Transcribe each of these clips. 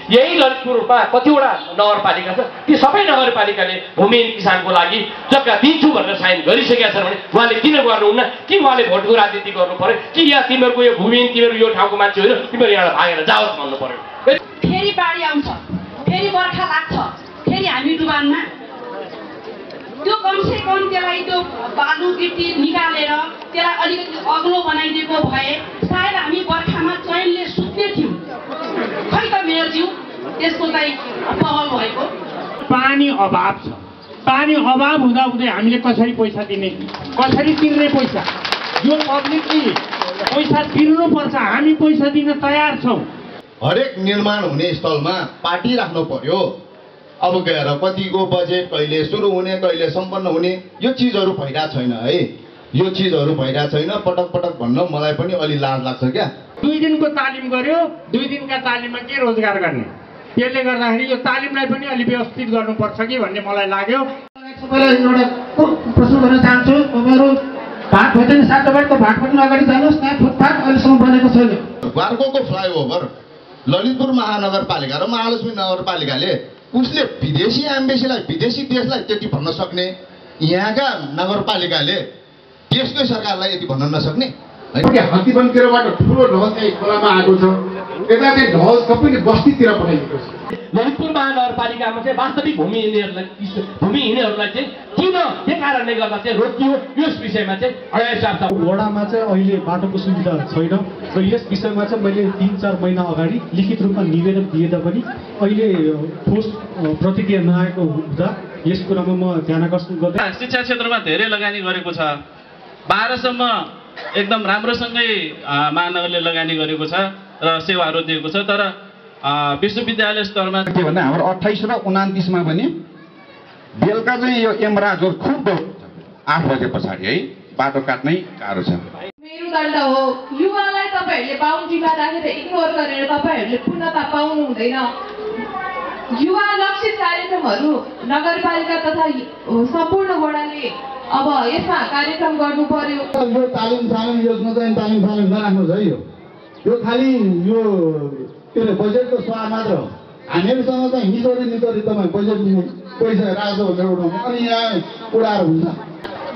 यही ललितपुरमा कतिवटा नगरपालिका छ, ती सबै नगरपालिकाले भूमिहीन किसानको लागि जग्गा दिन्छु भनेर साइन गरिसकेका छन् भने उहाँले किन गर्नुहुन्न? कि उहाँले भोटको राजनीति गर्नु पर्यो? कि यहाँ तिमीहरूको यो भूमिहीन, तिमीहरू यो ठाउँको मान्छे होइन, तिमीहरू यहाँ भागेर जाओस् भन्नु पर्यो? फेरि बाढी आउँछ, फेरि बर्खा लाग्छ, फेरि हामी डुबानमा त्यो कमसे कम त्यसलाई त्यो बालु गिट्टी निकालेर त्यसलाई अलिकति अग्लो बनाइदिएको भए सायद हामी बर्खामा चैनले सुत्ने थियौँ। खै त मेयरज्यू, त्यसको चाहिँ पहल भएको। पानी अभाव छ। पानी अभाव हुँदाहुँदै हामीले कसरी पैसा दिने, कसरी तिर्ने पैसा? यो पब्लिकले पैसा तिर्नुपर्छ, हामी पैसा दिन तयार छौँ। हरेक निर्माण हुने स्थलमा पार्टी राख्नु पर्यो। अब गएर कतिको बजेट कहिले सुरु हुने, कहिले सम्पन्न हुने, यो चिजहरू भइरहेको छैन है। यो चिजहरू भइरहेको छैन। पटक पटक भन्न मलाई पनि अलि लाज लाग्छ क्या। 2 दिनको तालिम गर्यो, 2 दिनका तालिममा के रोजगार गर्ने? त्यसले गर्दाखेरि यो तालिमलाई पनि अलि व्यवस्थित गर्नुपर्छ कि भन्ने मलाई लाग्यो। सबैलाई एउटा प्रश्न गर्न चाहन्छु, तपाईँहरू भाट भयो नि 7 भाटको भाट पनि अगाडि जानुहोस्। त्यहाँ फुटपाथ अहिलेसम्म बनेको छैन। वार्कोको फ्लाइओभर ललितपुर महानगरपालिका र महालक्ष्मी नगरपालिकाले उसले विदेशी एम्बेसीलाई, विदेशी देशलाई त्यति भन्न सक्ने, यहाँका नगरपालिकाले देशकै सरकारलाई यति भन्न नसक्ने। हात्तीबनतिरबाट ठुलो ढल चाहिँ खोलामा आएको छ, यता चाहिँ ढल सबैले बस्तीतिर पठाइएको छ। ललितपुर महानगरपालिकामा चाहिँ वास्तविक भूमिहीनहरूलाई चाहिँ किन, के कारणले गर्दा चाहिँ रोकियो, यस विषयमा चाहिँ वडामा चाहिँ अहिले बाटोको सुविधा छैन र यस विषयमा चाहिँ मैले 3-4 महिना अगाडि लिखित रूपमा निवेदन दिए तापनि अहिले ठोस प्रतिक्रिया नआएको हुँदा यस कुरामा म ध्यान आकर्षण गर्दै। शिक्षा क्षेत्रमा धेरै लगानी गरेको छ। 12 सम्म एकदम राम्रोसँगै महानगरले लगानी गरेको छ र सेवाहरू दिएको छ। तर विश्वविद्यालय स्तरमा के भन्दा हाम्रो 28 र 29 मा पनि बेलुका चाहिँ यो एमराजहरू खुब 8 बजे पछाडि है बाटो काट्नै गाह्रो छ। मेरुदण्ड हो। युवालाई तपाईहरूले बाउन्ड्रीमा राखेर इग्नोर गरेर तपाईहरूले पूर्णता पाउनु हुँदैन। युवा लक्षित कार्यक्रमहरू नगरपालिका तथा सम्पूर्ण वडाले अब यसमा कार्यक्रम गर्नु पर्यो। यो तालिम योजना चाहिँ तालिम नराख्नुहोस् है। यो खालि यो के अरे बजेटको सवाल मात्र हो। हामीहरूसँग चाहिँ निचोरी तपाईँ बजेट पैसा राख्छ भनेर उठाउने अनि यहाँ उडाएर हुन्छ।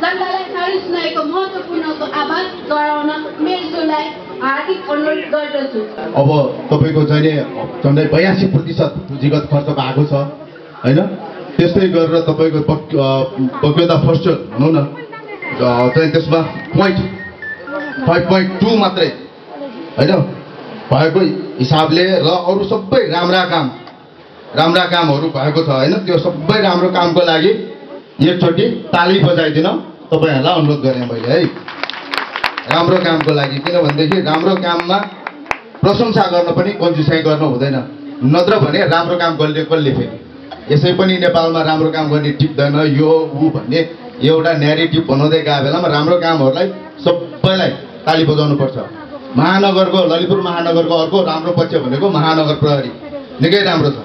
जनतालाई सारी सुनाएको महत्त्वपूर्णको आवाज गराउन मेयरज्यूलाई हार्दिक अनुरोध गर्दछु। अब तपाईँको चाहिँ झन्डै 82% पुँजीगत खर्च भएको छ होइन। त्यस्तै गरेर तपाईँको बक्यता फर्स्ट भनौँ न चाहिँ त्यसमा 5.2 मात्रै होइन भएको हिसाबले र अरू सबै राम्रा कामहरू भएको छ होइन। त्यो सबै राम्रो कामको लागि एकचोटि ताली बजाइदिन तपाईँहरूलाई अनुरोध गरेँ मैले है, राम्रो कामको लागि। किनभनेदेखि राम्रो काममा प्रशंसा गर्न पनि कन्जुसाइ गर्न हुँदैन, नत्र भने राम्रो काम गर्ने कसले फेरि? यसै पनि नेपालमा राम्रो काम गर्ने टिप्दैन यो ऊ भन्ने एउटा न्यारेटिभ बनाउँदै गए बेलामा राम्रो कामहरूलाई सबैलाई ताली बजाउनुपर्छ। महानगरको ललितपुर महानगरको अर्को राम्रो पक्ष भनेको महानगर प्रहरी निकै राम्रो छ।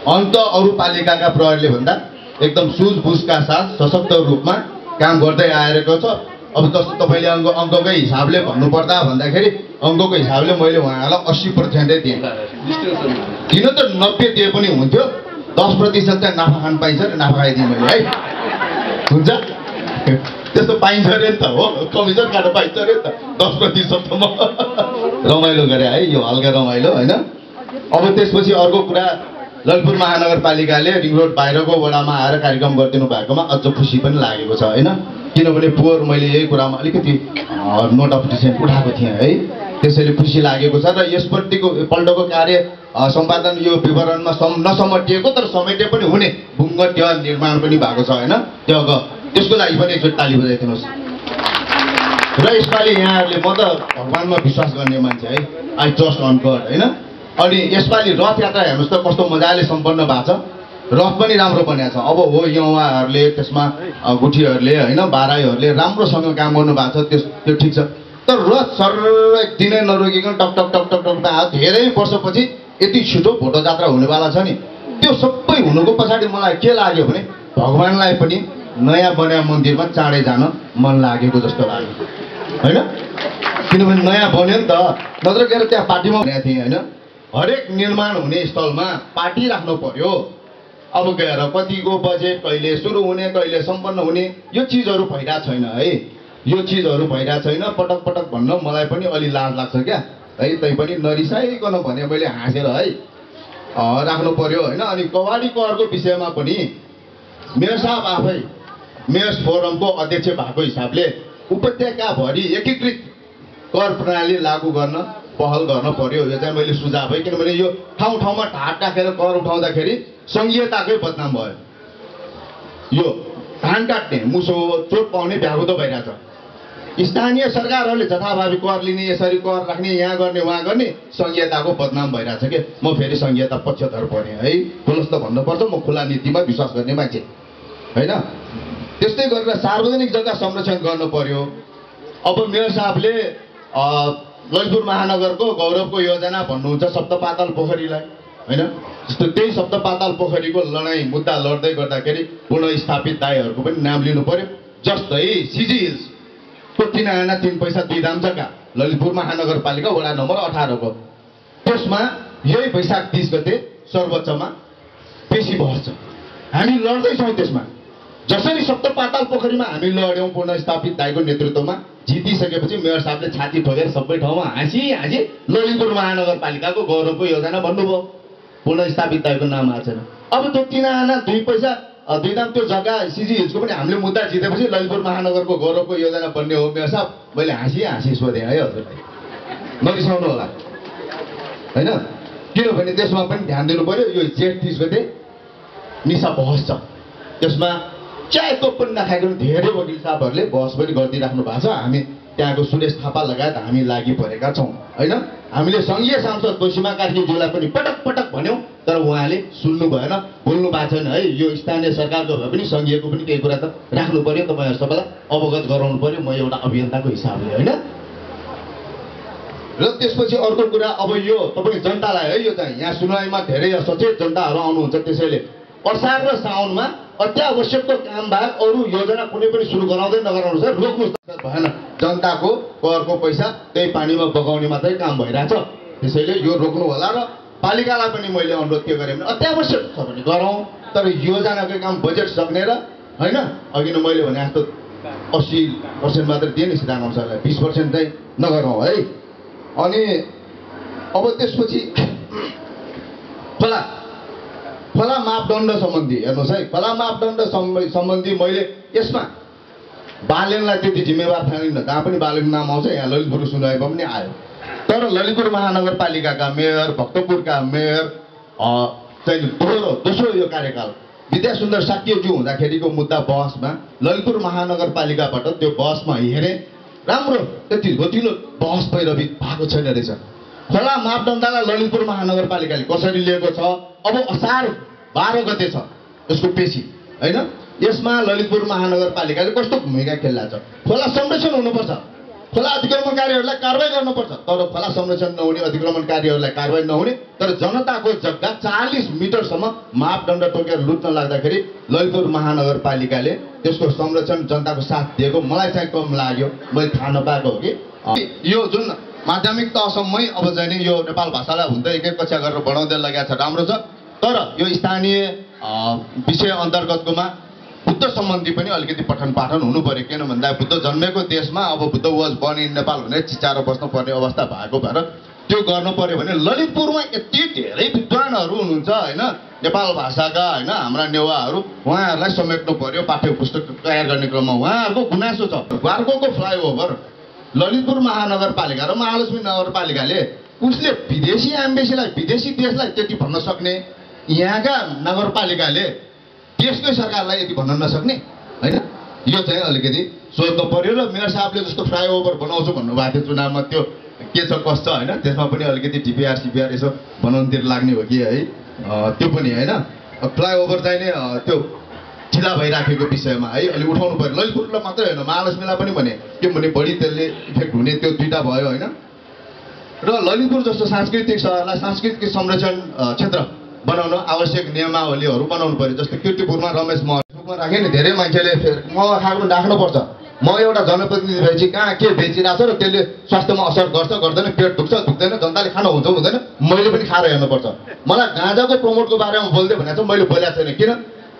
अन्त अरू पालिकाका प्रहरीले भन्दा एकदम सुझबुझका साथ सशक्त रूपमा काम गर्दै आएको छ। अब जस्तो तपाईँले अङ्ककै हिसाबले भन्नुपर्दा भन्दाखेरि अङ्कको हिसाबले मैले उहाँहरूलाई 80% दिएँ। किन त 90 दिए पनि हुन्थ्यो, 10% चाहिँ नाफा खान पाइन्छ र नाफा खाइदिएँ मैले है। हुन्छ त्यस्तो पाइन्छ अरे नि त हो, कमिसन काट्न पाइन्छ अरे नि त 10% रमाइलो गरे है, यो हल्का रमाइलो होइन। अब त्यसपछि अर्को कुरा, ललितपुर महानगरपालिकाले रिङ रोड बाहिरको वडामा आएर कार्यक्रम गरिदिनु भएकोमा अझ खुसी पनि लागेको छ होइन। किनभने पोहोर मैले यही कुरामा अलिकति नोट अफ डिसेन्ट उठाएको थिएँ है, त्यसैले खुसी लागेको छ। र पल्टको कार्य सम्पादन यो विवरणमा नसमेटिएको तर समेटे पनि हुने भूगर्भीय निर्माण पनि भएको छ होइन। त्यसको लागि पनि एकचोटि ताली बजाइदिनुहोस्। र यसपालि यहाँहरूले, म त भगवान्मा विश्वास गर्ने मान्छे है, आई ट्रस्ट अन गड होइन। अनि यसपालि रथ यात्रा हेर्नुहोस् त कस्तो मजाले सम्पन्न भएको छ, रथ पनि राम्रो बनिएको छ। अब हो युवाहरूले त्यसमा गुठीहरूले होइन बाराईहरूले राम्रोसँग काम गर्नु भएको छ, त्यो ठिक छ। तर रथ सर एक दिनै नरोकिकन टक टक टक टक टक आयो। धेरै वर्षपछि यति छिटो भोटो जात्रा हुनेवाला छ नि। त्यो सबै हुनुको पछाडि मलाई के लाग्यो भने भगवान्लाई पनि नयाँ बन्या मन्दिरमा चाँडै जान मन लागेको जस्तो लाग्यो होइन। किनभने नयाँ बन्यो नि त, नत्र के त्यहाँ पार्टीमा भनेको थिएँ होइन। हरेक निर्माण हुने स्थलमा पार्टी राख्नु पर्यो। अब गएर कतिको बजेट कहिले सुरु हुने कहिले सम्पन्न हुने यो चिजहरू भइरहेको छैन है। यो चिजहरू भइरहेको छैन। पटक पटक भन्न मलाई पनि अलि लाज लाग्छ क्या है। तै पनि नरिसाइकन भने मैले हाँसेर है राख्नु पर्यो होइन। अनि कवाडी करको विषयमा पनि मेयर साहब आफै मेयर्स फोरमको अध्यक्ष भएको हिसाबले उपत्यकाभरि एकीकृत कर प्रणाली लागू गर्न पहल गर्न पर्यो। यो चाहिँ मैले सुझाव है। किनभने यो ठाउँ ठाउँमा ढाड राखेर कर उठाउँदाखेरि सङ्घीयताकै बदनाम भयो। यो धान काट्ने मुसो चोट पाउने भ्यागुतो भइरहेछ। स्थानीय सरकारहरूले जथाभावी कर लिने यसरी कर राख्ने यहाँ गर्ने उहाँ गर्ने सङ्घीयताको बदनाम भइरहेछ के। म फेरि सङ्घीयता पक्षधर परेँ है। खुलस्त भन्नुपर्छ। म खुला नीतिमा विश्वास गर्ने मान्छे होइन। त्यस्तै गरेर सार्वजनिक जग्गा संरक्षण गर्नु पर्यो। अब मेयर साहबले ललितपुर महानगरको गौरवको योजना भन्नुहुन्छ सप्तपाताल पोखरीलाई होइन। जस्तो त्यही सप्तपाताल पोखरीको लडाइँ मुद्दा लड्दै गर्दाखेरि पुनःस्थापित दाईहरूको पनि नाम लिनु पर्यो। जस्तै सिजी हिल्सको 3 आना 3 पैसा 2 दाम जग्गा ललितपुर महानगरपालिका वडा नम्बर 18 को त्यसमा यही वैशाख 30 गते सर्वोच्चमा पेशी बहस छ। हामी लड्दैछौँ त्यसमा। जसरी सप्तपाताल पोखरीमा हामी लड्यौँ पुनःस्थापित दाईको नेतृत्वमा जितिसकेपछि मेयर साहबले छाती ठोकेर सबै ठाउँमा हाँसी ललितपुर महानगरपालिकाको गौरवको योजना भन्नुभयो। पुनःस्थापित दाईको नाम आएको छैन। अब त्यो 3 आना 2 पैसा 2 दाम त्यो जग्गा सिजी हिल्सको पनि हामीले मुद्दा जितेपछि ललितपुर महानगरको गौरवको योजना बन्ने हो मेयर साहब। मैले हाँसी सोधेँ है हजुरलाई। नरिसाउनु होला होइन। किनभने त्यसमा पनि ध्यान दिनु पर्यो। यो जेठ 30 गते निशा बहस छ। त्यसमा चाहेको पनि नखाइकन धेरै वकिल साहबहरूले बहस पनि गरिदिइराख्नु भएको छ। हामी त्यहाँको सुरेश थापा लगायत हामी लागि परेका छौँ होइन। हामीले सङ्घीय सांसद तोसीमा कार्कीज्यूलाई पनि पटक पटक भन्यौँ तर उहाँले सुन्नु भएन, बोल्नु भएको छैन है। यो स्थानीय सरकारको भए पनि सङ्घीयको पनि केही कुरा त राख्नु पर्यो। तपाईँहरू सबैलाई अवगत गराउनु पर्यो। म एउटा अभियन्ताको हिसाबले होइन। र त्यसपछि अर्को कुरा अब यो तपाईँ जनतालाई है यो चाहिँ यहाँ सुनवाईमा धेरै सचेत जनताहरू आउनुहुन्छ। त्यसैले असार र साउनमा अत्यावश्यकको काम बाहेक अरू योजना कुनै पनि सुरु गराउँदै नगराउनु छ। रोक्नु भएन। जनताको करको पैसा त्यही पानीमा बगाउने मात्रै काम भइरहेछ। त्यसैले यो रोक्नु होला। र पालिकालाई पनि मैले अनुरोध के गरेँ भने अत्यावश्यक छ भने गरौँ तर योजनाकै काम बजेट सक्ने र होइन। अघि नै मैले भने जस्तो 80% मात्रै दिए नि सिधा अंशलाई 20% चाहिँ नगरौँ है। अनि अब त्यसपछि खोला मापदण्ड सम्बन्धी हेर्नुहोस् है। खोला मापदण्ड सम्बन्धी मैले यसमा बालेनलाई त्यति जिम्मेवार ठानिन्न। जहाँ पनि बालेनको नाम आउँछ। यहाँ ललितपुर सुनवाईमा पनि आयो। तर ललितपुर महानगरपालिकाका मेयर भक्तपुरका मेयर चाहिँ दोस्रो यो कार्यकाल विद्यासुन्दर साक्यज्यू हुँदाखेरिको मुद्दा बहसमा ललितपुर महानगरपालिकाबाट त्यो बहसमा हेरेँ राम्रो त्यति गतिलो बहस पैरवी भएको छैन रहेछ। खोला मापदण्डलाई ललितपुर महानगरपालिकाले कसरी लिएको छ। अब असार 12 गते छ यसको पेशी होइन। यसमा ललितपुर महानगरपालिकाले कस्तो भूमिका खेल्छ। खोला संरक्षण हुनुपर्छ। खोला अतिक्रमणकारीहरूलाई कारवाही गर्नुपर्छ। तर खोला संरक्षण नहुने अतिक्रमणकारीहरूलाई कारवाही नहुने तर जनताको जग्गा 40 मिटरसम्म मापदण्ड तोकेर लुट्न लाग्दाखेरि ललितपुर महानगरपालिकाले त्यसको संरक्षण जनताको साथ दिएको मलाई चाहिँ कम लाग्यो। मैले थाहा नपाएको हो कि यो जुन माध्यमिक तहसम्मै अब चाहिँ नि यो नेपाल भाषालाई हुन त एक कक्षा गरेर बढाउँदै लगाएको छ राम्रो छ। तर यो स्थानीय विषय अन्तर्गतकोमा बुद्ध सम्बन्धी पनि अलिकति पठन पाठन हुनु पर्यो। किन भन्दा बुद्ध जन्मेको देशमा अब Buddha was born in Nepal भनेर चिचाएर बस्नुपर्ने अवस्था भएको भएर त्यो गर्नु पर्यो भने ललितपुरमा यति धेरै विद्वानहरू हुनुहुन्छ होइन नेपाल भाषाका होइन हाम्रा नेवाहरू उहाँहरूलाई समेट्नु पर्यो। पाठ्य पुस्तक तयार गर्ने क्रममा उहाँहरूको गुनासो छ। वार्कोको फ्लाइओभर ललितपुर महानगरपालिका र महालक्ष्मी नगरपालिकाले उसले विदेशी एम्बेसीलाई विदेशी देशलाई त्यति भन्न सक्ने यहाँका नगरपालिकाले देशकै सरकारलाई यति भन्न नसक्ने होइन। यो चाहिँ अलिकति सोध्नु पर्यो। र मेयर साहबले जस्तो फ्लाइओभर बनाउँछु भन्नुभएको थियो चुनावमा त्यो के छ कस्तो होइन। त्यसमा पनि अलिकति डिपिआर सिपिआर यसो बनाउनुतिर लाग्ने हो कि है। त्यो पनि होइन। फ्लाइओभर चाहिँ नै त्यो ढिला भइराखेको विषयमा है अलि उठाउनु पर्यो। ललितपुरलाई मात्रै होइन महालक्ष्मीलाई पनि भने किनभने बढी त्यसले इफेक्ट हुने त्यो दुईवटा भयो होइन। र ललितपुर जस्तो सांस्कृतिक सहरलाई सांस्कृतिक संरक्षण क्षेत्र बनाउन आवश्यक नियमावलीहरू बनाउनु पर्यो। जस्तो किर्तिपुरमा रमेश महलमा राख्यो नि धेरै मान्छेले म खानु राख्नुपर्छ म एउटा जनप्रतिनिधि भएपछि कहाँ के बेचिरहेको छ र त्यसले स्वास्थ्यमा असर गर्छ गर्दैन, पेट दुख्छ दुख्दैन, जनताले खान हुन्छ हुँदैन, मैले पनि खाएर हेर्नुपर्छ। मलाई गाँजाको प्रमोटको बारेमा बोल्दै भनेको छ, मैले बोलेको छैन। किन?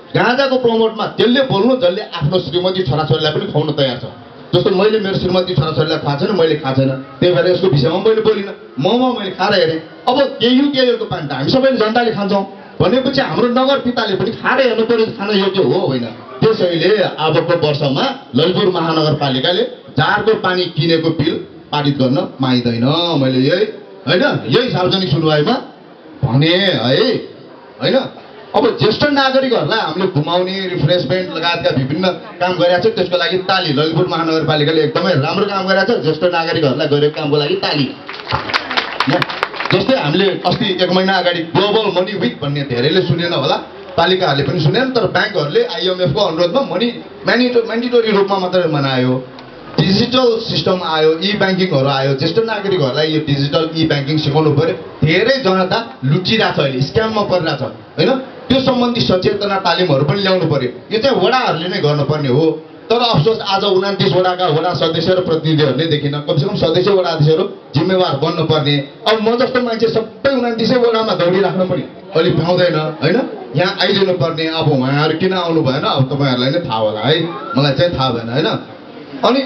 गाँजाको प्रमोटमा त्यसले बोल्नु जसले आफ्नो श्रीमती छोराछोरीलाई पनि खुवाउन तयार छ। जस्तो मैले मेरो श्रीमती छोराछोरीलाई खुवाएको छैन, मैले खाएको छैन, त्यही भएर यसको विषयमा मैले बोलिनँ। मैले खाएर हेरेँ। अब केयुको पानी त हामी सबैले जनताले खान्छौँ भनेपछि हाम्रो नगरपिताले पनि खाएर हेर्नु पर्यो खान योग्य हो होइन। त्यसैले अबको वर्षमा ललितपुर महानगरपालिकाले जारको पानी किनेको बिल पारित गर्न पाइँदैन। मैले यही सार्वजनिक सुनवाईमा भने है होइन। अब ज्येष्ठ नागरिकहरूलाई हामीले घुमाउने रिफ्रेसमेन्ट लगायतका विभिन्न काम गरिरहेको छ, त्यसको लागि ताली। ललितपुर महानगरपालिकाले एकदमै राम्रो काम गरिरहेको छ। ज्येष्ठ नागरिकहरूलाई गरेको कामको लागि ताली। जस्तै हामीले अस्ति 1 महिना अगाडि ग्लोबल मनी विक भन्ने धेरैले सुनेन होला, पालिकाहरूले पनि सुनेन, तर ब्याङ्कहरूले आइएमएफको अनुरोधमा मनी म्यान्डेटोरी रूपमा मात्रै मनायो। डिजिटल सिस्टम आयो, ई ब्याङ्किङहरू आयो। ज्येष्ठ नागरिकहरूलाई यो डिजिटल ई ब्याङ्किङ सिकाउनु पऱ्यो। धेरै जनता लुटिरहेको छ, अहिले स्क्याममा परिरहेको छ होइन। त्यो सम्बन्धी सचेतना तालिमहरू पनि ल्याउनु पऱ्यो। यो चाहिँ वडाहरूले नै गर्नुपर्ने हो। तर अफसोस आज 29 वडाका वडा सदस्य र प्रतिनिधिहरूले देखिन। कमसेकम सदस्य वडा अध्यक्षहरू जिम्मेवार बन्नुपर्ने। अब म जस्तो मान्छे सबै 29 वडामा दौडिराख्नु पनि अहिले पाउँदैन होइन। यहाँ आइदिनु पर्ने। अब उहाँहरू किन आउनु भएन अब तपाईँहरूलाई नै थाहा होला है, मलाई चाहिँ थाहा भएन होइन। अनि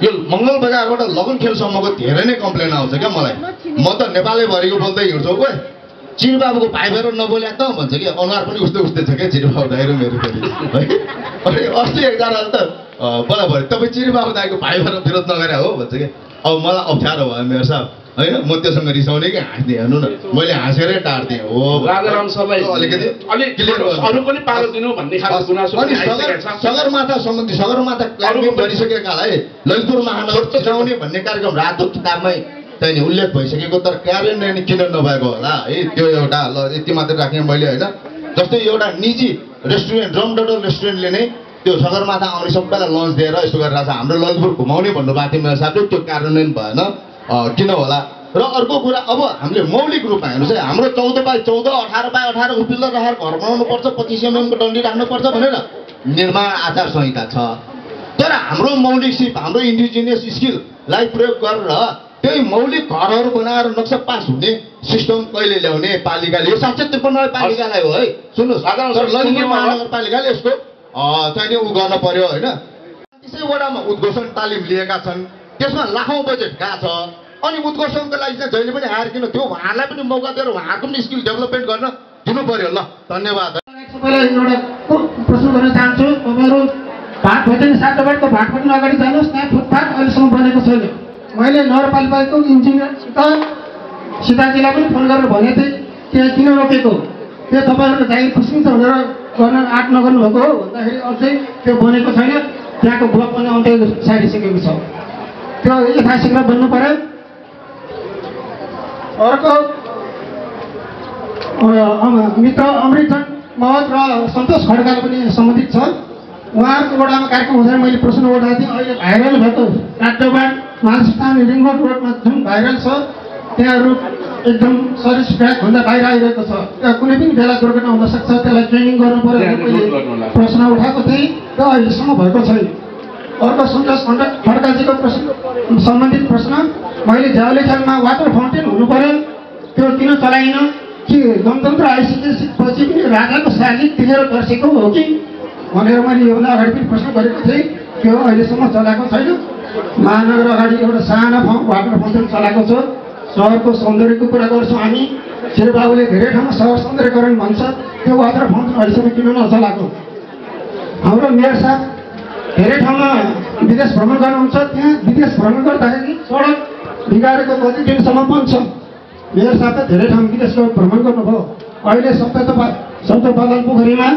यो मङ्गल बजारबाट लगनखेलसम्मको धेरै नै कम्प्लेन आउँछ क्या मलाई। म त नेपालैभरिको बोल्दै हिँड्छु। ओए चिरबाबुको भाइ भएर नबोल्या त भन्छ कि, अनुहार पनि उस्तै छ क्या चिरबाबु दाइ र मेरो पनि है। अनि अस्ति एकजनाले त बराबर तपाईँ चिरबाबु दाइको भाइ भएर विरोध नगरे हो भन्छ कि। अब मलाई अप्ठ्यारो भयो मेरो साहब होइन। म त्योसँग रिसाउने कि हाँस्ने हेर्नु न, मैले हाँसेरै टार्दिएँ हो। राजाराम सरलाई अलिकति अरू पनि पालो दिनु भन्ने खालको गुनासो पनि आइसकेको छ। सगरमाथा सम्बन्धी सगरमाथा क्लारिफाई गरिसकेकालाई ललितपुर महानगर चिनाउने भन्ने कार्यक्रम राजदूत किताबमै चाहिँ नि उल्लेख भइसकेको, तर कार्यान्वयन किन नभएको होला है। त्यो एउटा ल यति मात्रै राखेँ मैले होइन। जस्तै एउटा निजी रेस्टुरेन्ट रमडडल रेस्टुरेन्टले नै त्यो सगरमाथा आउने सबैलाई लन्च दिएर यसो गरिरहेको छ। हाम्रो ललितपुर घुमाउने भन्नुभएको थियो मेरो साथीले, त्यो कार्यान्वयन भएन किन होला। र अर्को कुरा, अब हामीले मौलिक रूपमा हेर्नुहोस् है, हाम्रो 14x14 18x18 उपिल्दो राखेर घर बनाउनुपर्छ, 25 mm को डन्डी राख्नुपर्छ भनेर निर्माण आचार संहिता छ। तर हाम्रो मौलिक सिप, हाम्रो इन्डिजिनियस स्किललाई प्रयोग गरेर त्यही मौलिक घरहरू बनाएर नक्सा पास हुने सिस्टम कहिले ल्याउने पालिकाले? यो 753 पालिकालाई हो है। सुन्नुहोस्, ललितपुर महानगरपालिकाले यसको चाहिँ उ गर्न पर्यो होइन। त्यसै वडामा उद्घोषण तालिम लिएका छन्, त्यसमा लाखौँ बजेट गएको छ। अनि उद्घोषणको लागि चाहिँ जहिले पनि हायर किन त्यो उहाँहरूलाई पनि मौका दिएर उहाँहरूको पनि स्किल डेभलपमेन्ट गर्न दिनु पर्यो। ल धन्यवाद। सबैलाई एउटा प्रश्न गर्न चाहन्छु। तपाईँहरू भाट भइदिने 7 बाटको भाट पनि अगाडि जानुहोस्। त्यहाँ फुटपाथ अहिलेसम्म बनेको छैन। मैले नगरपालिकाको इन्जिनियरसित सीताजीलाई पनि फोन गरेर भनेको थिएँ त्यहाँ किन रोकेको, त्यो तपाईँहरूको जागिर खुसी छ भनेर गर्न आँट नगर्नु भएको हो भन्दाखेरि अझै त्यो बनेको छैन। त्यहाँको ब्लक पनि अन्त्य सारिसकेको छ। त्यो यथाशीघ्र बन्नु पर्यो। अर्को मित्र अमृतन महत र सन्तोष खड्काले पनि सम्बन्धित छ। उहाँहरूको वडामा कार्यक्रम हुँदैन मैले प्रश्न उठाएको थिएँ। अहिले भाइरल भएको राजोबाट महास्थान रिङ रोडमा जुन भाइरल छ त्यहाँ रुट एकदम सर्भिस ट्र्याकभन्दा बाहिर आइरहेको छ। त्यहाँ कुनै पनि बेला दुर्घटना हुनसक्छ, त्यसलाई ट्रेनिङ गर्नु पर्यो मैले प्रश्न उठाएको थिएँ र अहिलेसम्म भएको छैन। अर्को सन्तोष खड्काजीको प्रश्न सम्बन्धित प्रश्न, मैले झ्याउलेखालमा वाटर फाउन्टेन हुनु पर्यो, त्यो किन चलाइन? कि गणतन्त्र आइसकेपछि पनि राजाको शालिग तिरेर तर्सेको हो कि भनेर मैले योभन्दा अगाडि पनि प्रश्न गरेको थिएँ। त्यो अहिलेसम्म चलाएको छैन। महानगर अगाडि एउटा सानो वाटर फाउन्टेन चलाएको छ। सहरको सौन्दर्यको कुरा गर्छौँ हामी। शेरबाबुले धेरै ठाउँमा सहर सौन्दर्यकरण भन्छ, त्यो वाटर फाउन्टेन अहिलेसम्म किन नचलाएको? हाम्रो मेयर साहब धेरै ठाउँमा विदेश भ्रमण गर्नुहुन्छ, त्यहाँ विदेश भ्रमण गर्दाखेरि सडक बिगारेको कति दिनसम्म बन्छ। मेयर साहब त धेरै ठाउँ विदेशको भ्रमण गर्नुभयो। अहिले सप्त बदल पोखरीमा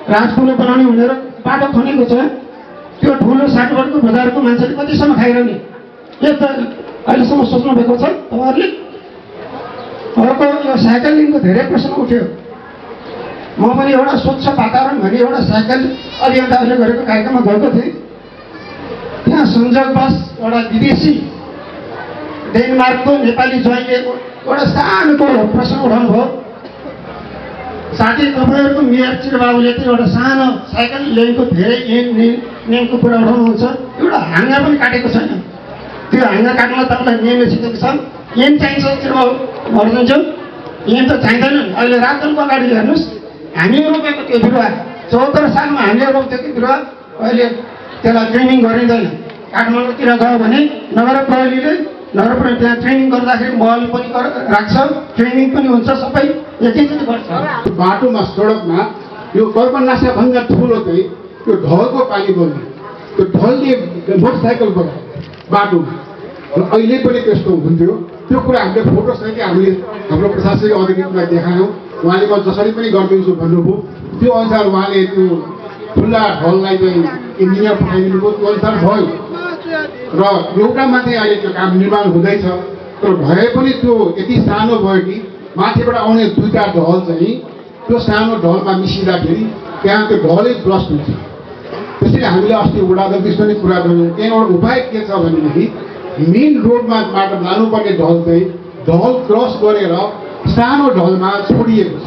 राजपुल बनाउने भनेर बाटो खनेको छ। त्यो ठुलो 60 वर्गको बजारको मान्छेले कतिसम्म खाइरहने? यो त अहिलेसम्म सोच्नु भएको छ तपाईँहरूले? अर्को यो साइकलिङको धेरै प्रश्न उठ्यो। म पनि एउटा स्वच्छ वातावरण भन्ने एउटा साइकल अभियन्ताहरूले गरेको कार्यक्रममा गएको थिएँ। त्यहाँ संयोगवश एउटा विदेशी डेनमार्कको नेपाली ज्वाइँले एउटा सानो प्रश्न उठाउनु भयो। साथै तपाईँहरूको मेयर चिरबाबुले चाहिँ एउटा सानो साइकल लेनको धेरै नियमको कुरा उठाउनुहुन्छ। एउटा हाँगा पनि काटेको छैन। त्यो हाँगा काट्न तपाईँलाई नियमले सिकेको छ। ऐन चाहिन्छ चिरबाबु भनिदिन्छु। ऐन त चाहिँदैन। अहिले रातको अगाडि हेर्नुहोस्, हामीले रोपेको त्यो बिरुवा 74 सालमा हामीले रोप्थ्यो त्यो बिरुवा, अहिले त्यसलाई ट्रेनिङ गरिँदैन। काठमाडौँतिर गयो भने नगर प्रहरीले त्यहाँ ट्रेनिङ गर्दाखेरि मल पनि राख्छ, ट्रेनिङ पनि हुन्छ, सबै एकैचोटि गर्छ। बाटोमा सडकमा यो कर्पनाशाभन्दा ठुलो चाहिँ त्यो ढलको पानी बोल्ने, त्यो ढलले मोटरसाइकल बगायो बाटोमा। र अहिले पनि त्यस्तो हुन्थ्यो। त्यो कुरा हामीले फोटोसहित हामीले हाम्रो प्रशासनिक अधिकारीलाई देखायौँ। उहाँले म जसरी पनि गरिदिन्छु भन्नुभयो। त्यो अनुसार उहाँले त्यो खुल्ला ढललाई चाहिँ इन्जिनियर पठाइदिनु भयो, त्यो अनुसार भयो। र एउटामा चाहिँ अहिले त्यो काम निर्माण हुँदैछ। तर भए पनि त्यो यति सानो भयो कि माथिबाट आउने 2टा ढल चाहिँ त्यो सानो ढलमा मिसिँदाखेरि त्यहाँ त्यो ढलै ब्लस्ट हुन्छ। त्यसैले हामीले अस्ति वडा अध्यक्ष पनि कुरा गऱ्यौँ। त्यहाँ एउटा उपाय के छ भनेदेखि मेन रोडमा लानुपर्ने ढल चाहिँ ढल क्रस गरेर सानो ढलमा छोडिएको छ।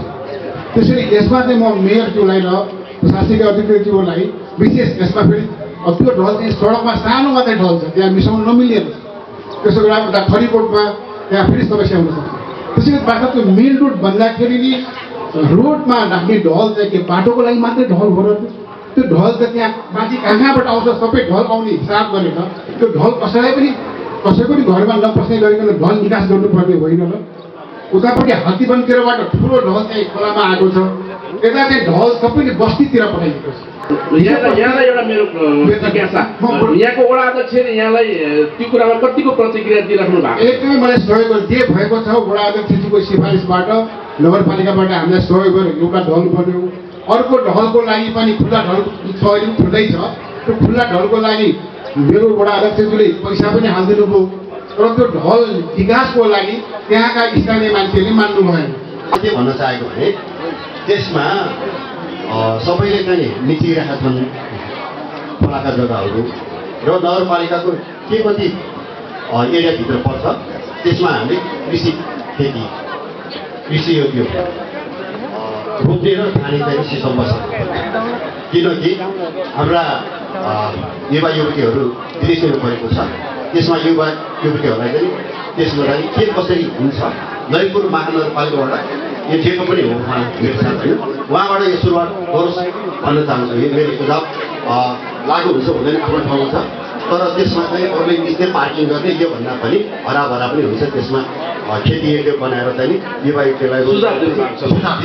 त्यसैले यसमा चाहिँ म मेयरज्यूलाई र प्रशासनिक अधिकारीज्यूलाई विशेष यसमा फेरि त्यो ढल चाहिँ सडकमा सानो मात्रै ढल छ, त्यहाँ मिसाउनु नमिलिएको छ। त्यसो बेला उता खरिकोटमा त्यहाँ फेरि समस्या हुनसक्छ। त्यसैले बाटो त्यो मेन रोड भन्दाखेरि नि रोडमा राख्ने ढल चाहिँ के बाटोको लागि मात्रै ढल हो र त्यो ढल त त्यहाँ माथि कहाँबाट आउँछ सबै ढल आउने हिसाब गरेर त्यो ढल कसैको पनि घरमा नपस्ने गरिकन ढल निकास गर्नुपर्ने होइन र। उतापट्टि हात्तीवनतिरबाट ठुलो ढल चाहिँ खोलामा आएको छ, यता चाहिँ ढल सबैले बस्तीतिर पठाइदिएको छ। यहाँलाई एउटा मेरो जिज्ञासा, यहाँको वडा अध्यक्षले यहाँलाई त्यो कुरामा कतिको प्रतिक्रिया दिइराख्नु भएको? एकदमै मलाई सहयोग जे भएको छ वडा अध्यक्षज्यूको सिफारिसबाट नगरपालिकाबाट हामीलाई सहयोग गरेर एउटा ढल बन्यो। अर्को ढलको लागि पनि खुल्ला ढल छ, अहिले खुल्दै छ। त्यो खुल्ला ढलको लागि मेरो वडा अध्यक्षज्यूले पैसा पनि हालिदिनु भयो। तर त्यो ढल विकासको लागि त्यहाँका स्थानीय मान्छेले मान्नु भएन। के भन्न चाहेको भने त्यसमा सबैले चाहिँ मिचिरहेका छन् खोलाका जग्गाहरू र नगरपालिकाको के कति एरियाभित्र पर्छ त्यसमा हामीले कृषि योग्य रोप्ने र खाने चाहिँ सिस्टम बस्छ। किनकि हाम्रा युवा युवतीहरू विदेशमा परेको छ, त्यसमा युवा युवतीहरूलाई चाहिँ त्यसमा चाहिँ के कसरी हुन्छ ललितपुर महानगरपालिकाबाट यो जेको पनि हो मेरो साथ होइन, उहाँबाट यो सुरुवात गरोस् भन्न चाहन्छु। यो मेरो सुझाव लागु हुन्छ हुँदैन आफ्नो ठाउँमा छ। तर त्यसमा चाहिँ अरूले मिस्ने पार्किङ गर्ने यो भन्दा पनि हराभरा पनि हुन्छ। त्यसमा खेती योग्य बनाएर चाहिँ युवा युवतीलाई सुझाव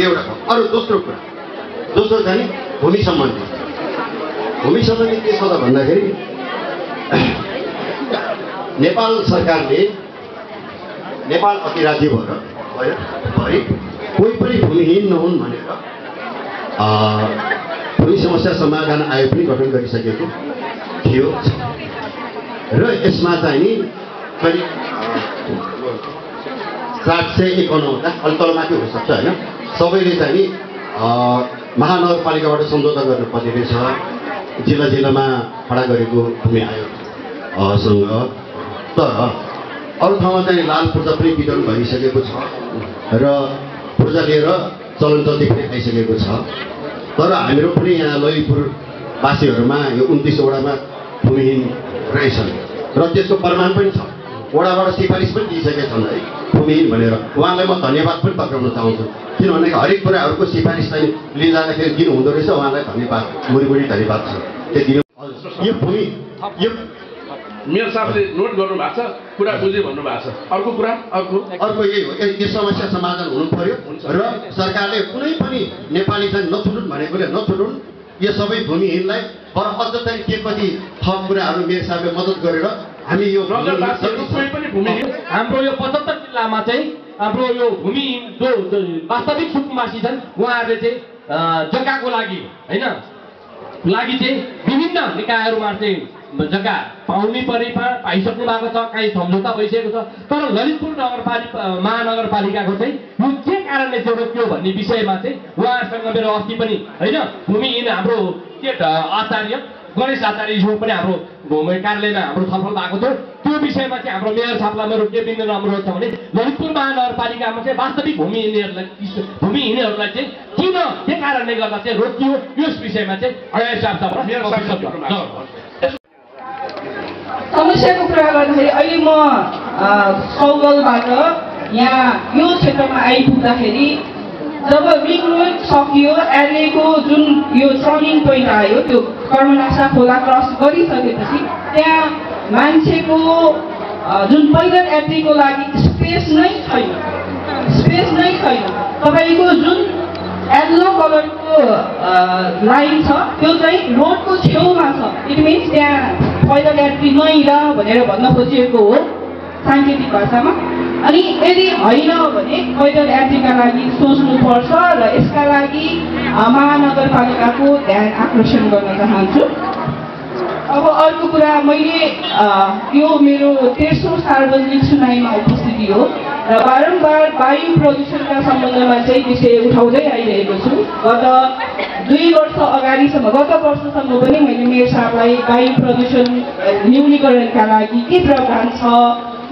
एउटा छ। अरू दोस्रो चाहिँ भूमि सम्बन्धी के छ त भन्दाखेरि नेपाल सरकारले नेपाल अधिराज्य भएर कोही पनि भूमिहीन नहुन् भनेर भूमि समस्या समाधान आयोग पनि गठन गरिसकेको थियो र यसमा चाहिँ नि करिब 751 अलि तलमाथि हुनसक्छ होइन, सबैले चाहिँ नि महानगरपालिकाबाट सम्झौता गर्नुपर्ने रहेछ जिल्लामा खडा गरेको भूमि आयोगसँग। तर अरू ठाउँमा चाहिँ लाल पूर्जा पनि वितरण भइसकेको छ र पूर्जा लिएर चलन चल्ती पनि आइसकेको छ। तर हामीहरू पनि यहाँ ललितपुरवासीहरूमा यो 29 वडामा भूमिहीन रहेछन् र त्यसको प्रमाण पनि छ। वडाबाट सिफारिस पनि दिइसकेका छन् है भूमिहीन भनेर। उहाँलाई म धन्यवाद पनि टक्राउन चाहन्छु, किनभने हरेक कुराहरूको सिफारिस चाहिँ लिँदाखेरि दिनु हुँदो रहेछ। उहाँलाई धन्यवाद, मुरी धन्यवाद छ। यो भूमि यो मेयर साहबले नोट गर्नु भएको छ, कुरा बुझे भन्नुभएको छ। अर्को कुरा अर्को यही हो, यो समस्या समाधान हुनु पर्यो र सरकारले कुनै पनि नेपाली चाहिँ नछुटुन् भनेकोले नछुटुन्। यो सबै भूमिहीनलाई तर अझ चाहिँ के कति थप कुराहरू मेयर साहबले मद्दत गरेर हामी यो हाम्रो यो 75 जिल्लामा चाहिँ हाम्रो यो भूमिहीन जो वास्तविक सुकुम्बासी छन् उहाँहरूले चाहिँ जग्गाको लागि होइन चाहिँ विभिन्न निकायहरूमा चाहिँ जग्गा पाउनै पाइसक्नु भएको छ, काहीँ सम्झौता भइसकेको छ। तर ललितपुर महानगरपालिकाको चाहिँ यो के कारणले चाहिँ रोकियो भन्ने विषयमा चाहिँ उहाँहरूसँग मेरो अस्ति पनि होइन भूमिहीन हाम्रो के आचार्य गणेश आचार्य हिजो पनि हाम्रो भूमि कार्यालयमा हाम्रो छलफल भएको थियो। त्यो विषयमा चाहिँ हाम्रो मेयर साहबलाई मेरो के दिन राम्रो छ भने ललितपुर महानगरपालिकामा चाहिँ वास्तविक भूमिहीनहरूलाई चाहिँ किन के कारणले गर्दा चाहिँ रोकियो यस विषयमा चाहिँ अगाडि समस्याको कुरा गर्दाखेरि अहिले म सौगलबाट यहाँ यो क्षेत्रमा आइपुग्दाखेरि जब रिङ रोड सकियो एलएको जुन यो टर्निङ पोइन्ट आयो त्यो कर्मनासा खोला क्रस गरिसकेपछि त्यहाँ मान्छेको जुन पैदल यात्रीको लागि स्पेस नै छैन। तपाईँको जुन येल्लो कलरको लाइन छ त्यो चाहिँ रोडको छेउमा छ। इट मिन्स त्यहाँ पैदल यात्री नै र भनेर भन्न खोजिएको हो साङ्केतिक भाषामा। अनि यदि होइन भने पैदल यात्रीका लागि सोच्नुपर्छ र यसका लागि महानगरपालिकाको ध्यान आकर्षण गर्न चाहन्छु। अब अर्को कुरा, मैले यो मेरो 13औं सार्वजनिक सुनाइमा उपस्थिति हो र बारम्बार वायु प्रदूषणका सम्बन्धमा चाहिँ विषय उठाउँदै आइरहेको छु। गत 2 वर्ष अगाडिसम्म, गत वर्षसम्म पनि मैले मेयर साहबलाई वायु प्रदूषण न्यूनीकरणका लागि के प्रावधान छ,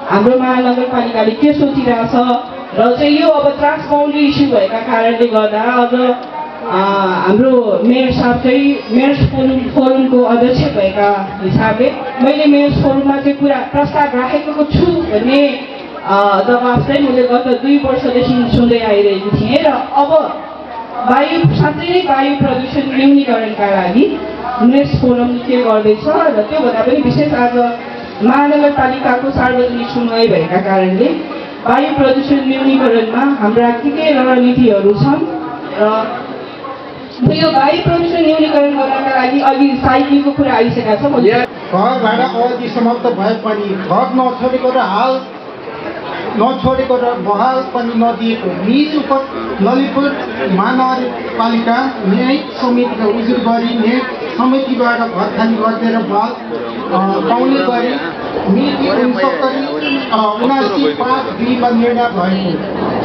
हाम्रो महानगरपालिकाले के सोचिरहेछ र चाहिँ यो अब ट्रान्सबाउन्ड्री इस्यु भएका कारणले गर्दा अझ हाम्रो मेयर साहब चाहिँ मेयर्स फोरमको अध्यक्ष भएका हिसाबले मैले मेयर्स फोरममा चाहिँ कुरा प्रस्ताव राखेको छु भन्ने जवाब चाहिँ मैले गत 2 वर्षदेखि सुन्दै आइरहेको थिएँ। र अब साँच्चै नै वायु प्रदूषण न्यूनीकरणका लागि मेयर्स फोरम के गर्दैछ र त्योभन्दा पनि विशेष आज महानगरपालिकाको सार्वजनिक सुनवाई भएका कारणले वायु प्रदूषण न्यूनीकरणमा हाम्रा के रणनीतिहरू छन् र यो वायु प्रदूषण न्यूनीकरण गर्नका लागि अघि साइकलको कुरा आइसकेको छ। घर भाडा अवधि समाप्त भए पनि घर नछोडेको र हाल नछोडेको र बहाल पनि नदिएको निज उप ललितपुर महानगरपालिका न्यायिक समितिको उजुर गरी न्यायिक समितिबाट घर खाली गरिदिएर बाल पाउने गरी मिति 69/5/2मा निर्णय भएको।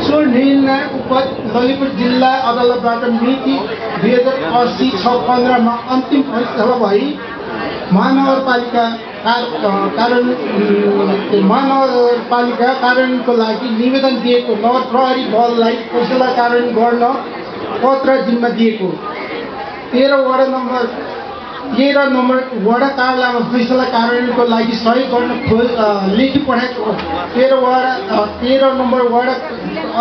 सो निर्णय उप ललितपुर जिल्ला अदालतबाट मिति 2080/6/15मा अन्तिम फैसला भई महानगरपालिका कार्यान्वयनको लागि निवेदन दिएको नगर प्रहरी बललाई फैसला कार्यान्वयन गर्न पत्र जिम्मा दिएको। 13 नम्बर वडा कार्यालयमा फैसला कार्यान्वयनको लागि सहयोग गर्न लेखी पठाएको 13 नम्बर वडा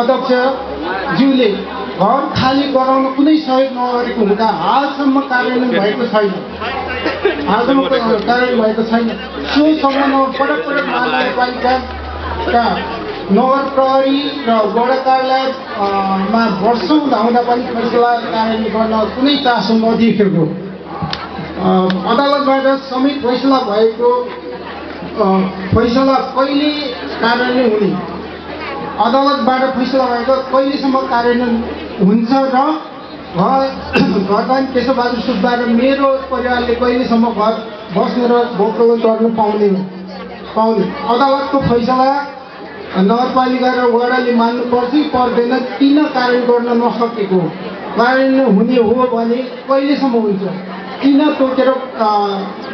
अध्यक्षज्यूले घर खाली गराउन कुनै सहयोग नगरेको हुँदा हालसम्म कार्यान्वयन भएको छैन। सो सम्बन्धमा पटक महानगरपालिकाका नगर प्रहरी र वडा कार्यालयमा वर्षौँ हुँदा पनि फैसला कार्यान्वयन गर्न कुनै चासो नदेखिएको। अदालतबाट समेत फैसला भएको फैसला कहिले कार्यान्वयन हुने, अदालतबाट फैसला भएको कहिलेसम्म कार्यान्वयन हुन्छ र घरदान केशवबहादुर सुब्बा र मेरो परिवारले कहिलेसम्म घर बस्ने र भोग्न गर्न पाउने। अदालतको फैसला नगरपालिका र वडाले मान्नुपर्छ कि पर्दैन, किन कार्यान्वयन गर्न नसकेको, कार्यान्वयन हुने हो भने कहिलेसम्म हुन्छ, किन तोकेर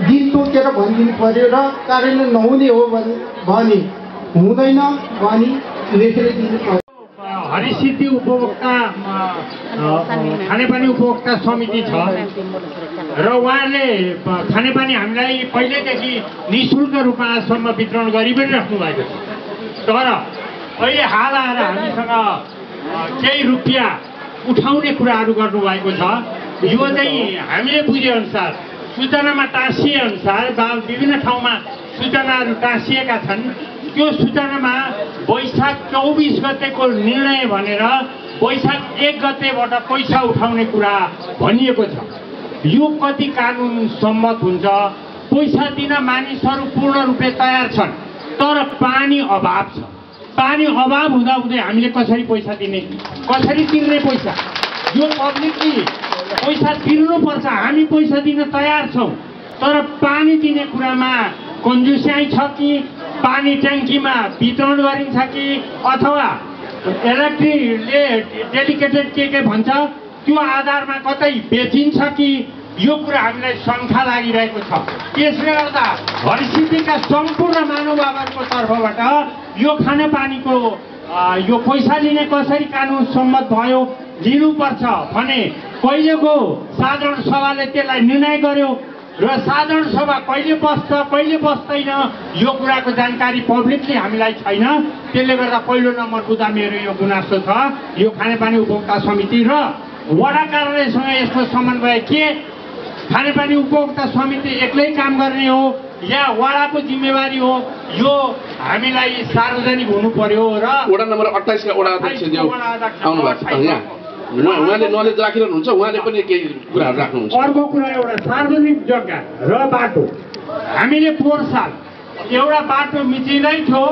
दिन तोकेर भनिदिनु पर्यो र कार्यान्वयन नहुने हो भने हुँदैन भनी लेखेर दिनु पर्यो। हरिसिद्धि उपभोक्ता खानेपानी उपभोक्ता समिति छ र उहाँले खानेपानी हामीलाई पहिल्यैदेखि निःशुल्क रूपमा आजसम्म वितरण गरि पनि राख्नु भएको छ। तर अहिले हाल आएर हामीसँग केही रुपियाँ उठाउने कुराहरू गर्नुभएको छ। यो चाहिँ हामीले बुझेअनुसार सूचनामा टाँसिएअनुसार विभिन्न ठाउँमा सूचनाहरू टाँसिएका छन्। त्यो सूचनामा वैशाख 24 गतेको निर्णय भनेर वैशाख 1 गतेबाट पैसा उठाउने कुरा भनिएको छ। यो कति कानुन सम्मत हुन्छ? पैसा दिन मानिसहरू पूर्ण रूपले तयार छन्, तर पानी अभाव छ। पानी अभाव हुँदाहुँदै हामीले कसरी पैसा दिने, कसरी तिर्ने पैसा? यो पब्लिकले पैसा तिर्नुपर्छ। हामी पैसा दिन तयार छौँ, तर पानी दिने कुरामा कन्जुस्याइ छ कि, पानी ट्याङ्कीमा वितरण गरिन्छ कि, अथवा इलेक्ट्रिकले डेलिकेटेड के भन्छ त्यो आधारमा कतै बेचिन्छ कि, यो कुरा हामीलाई शङ्का लागिरहेको छ। त्यसले गर्दा हरिसिद्धिका सम्पूर्ण महानुभावहरूको तर्फबाट यो खानेपानीको यो पैसा लिने कसरी कानुन सम्मत भयो लिनुपर्छ भने कहिलेको साधारण सभाले त्यसलाई निर्णय गर्यो र साधारण सभा कहिले बस्छ कहिले बस्दैन यो कुराको जानकारी पब्लिकली हामीलाई छैन। त्यसले गर्दा पहिलो नम्बर मुद्दा मेरो यो गुनासो छ। यो खानेपानी उपभोक्ता समिति र वडा कार्यालयसँग यसको समन्वय के खानेपानी उपभोक्ता समिति एक्लै काम गर्ने हो या वडाको जिम्मेवारी हो, यो हामीलाई सार्वजनिक हुनु पर्यो। र वडा नम्बर 28 का वडा अध्यक्ष आउनु भएको छ यहाँ, उहाँले नलेज राखिरहनुहुन्छ, उहाँले पनि केही कुराहरू राख्नुहुन्छ। अर्को कुरा एउटा सार्वजनिक जग्गा र बाटो, हामीले पोहोर साल एउटा बाटो मिचिँदै थियो,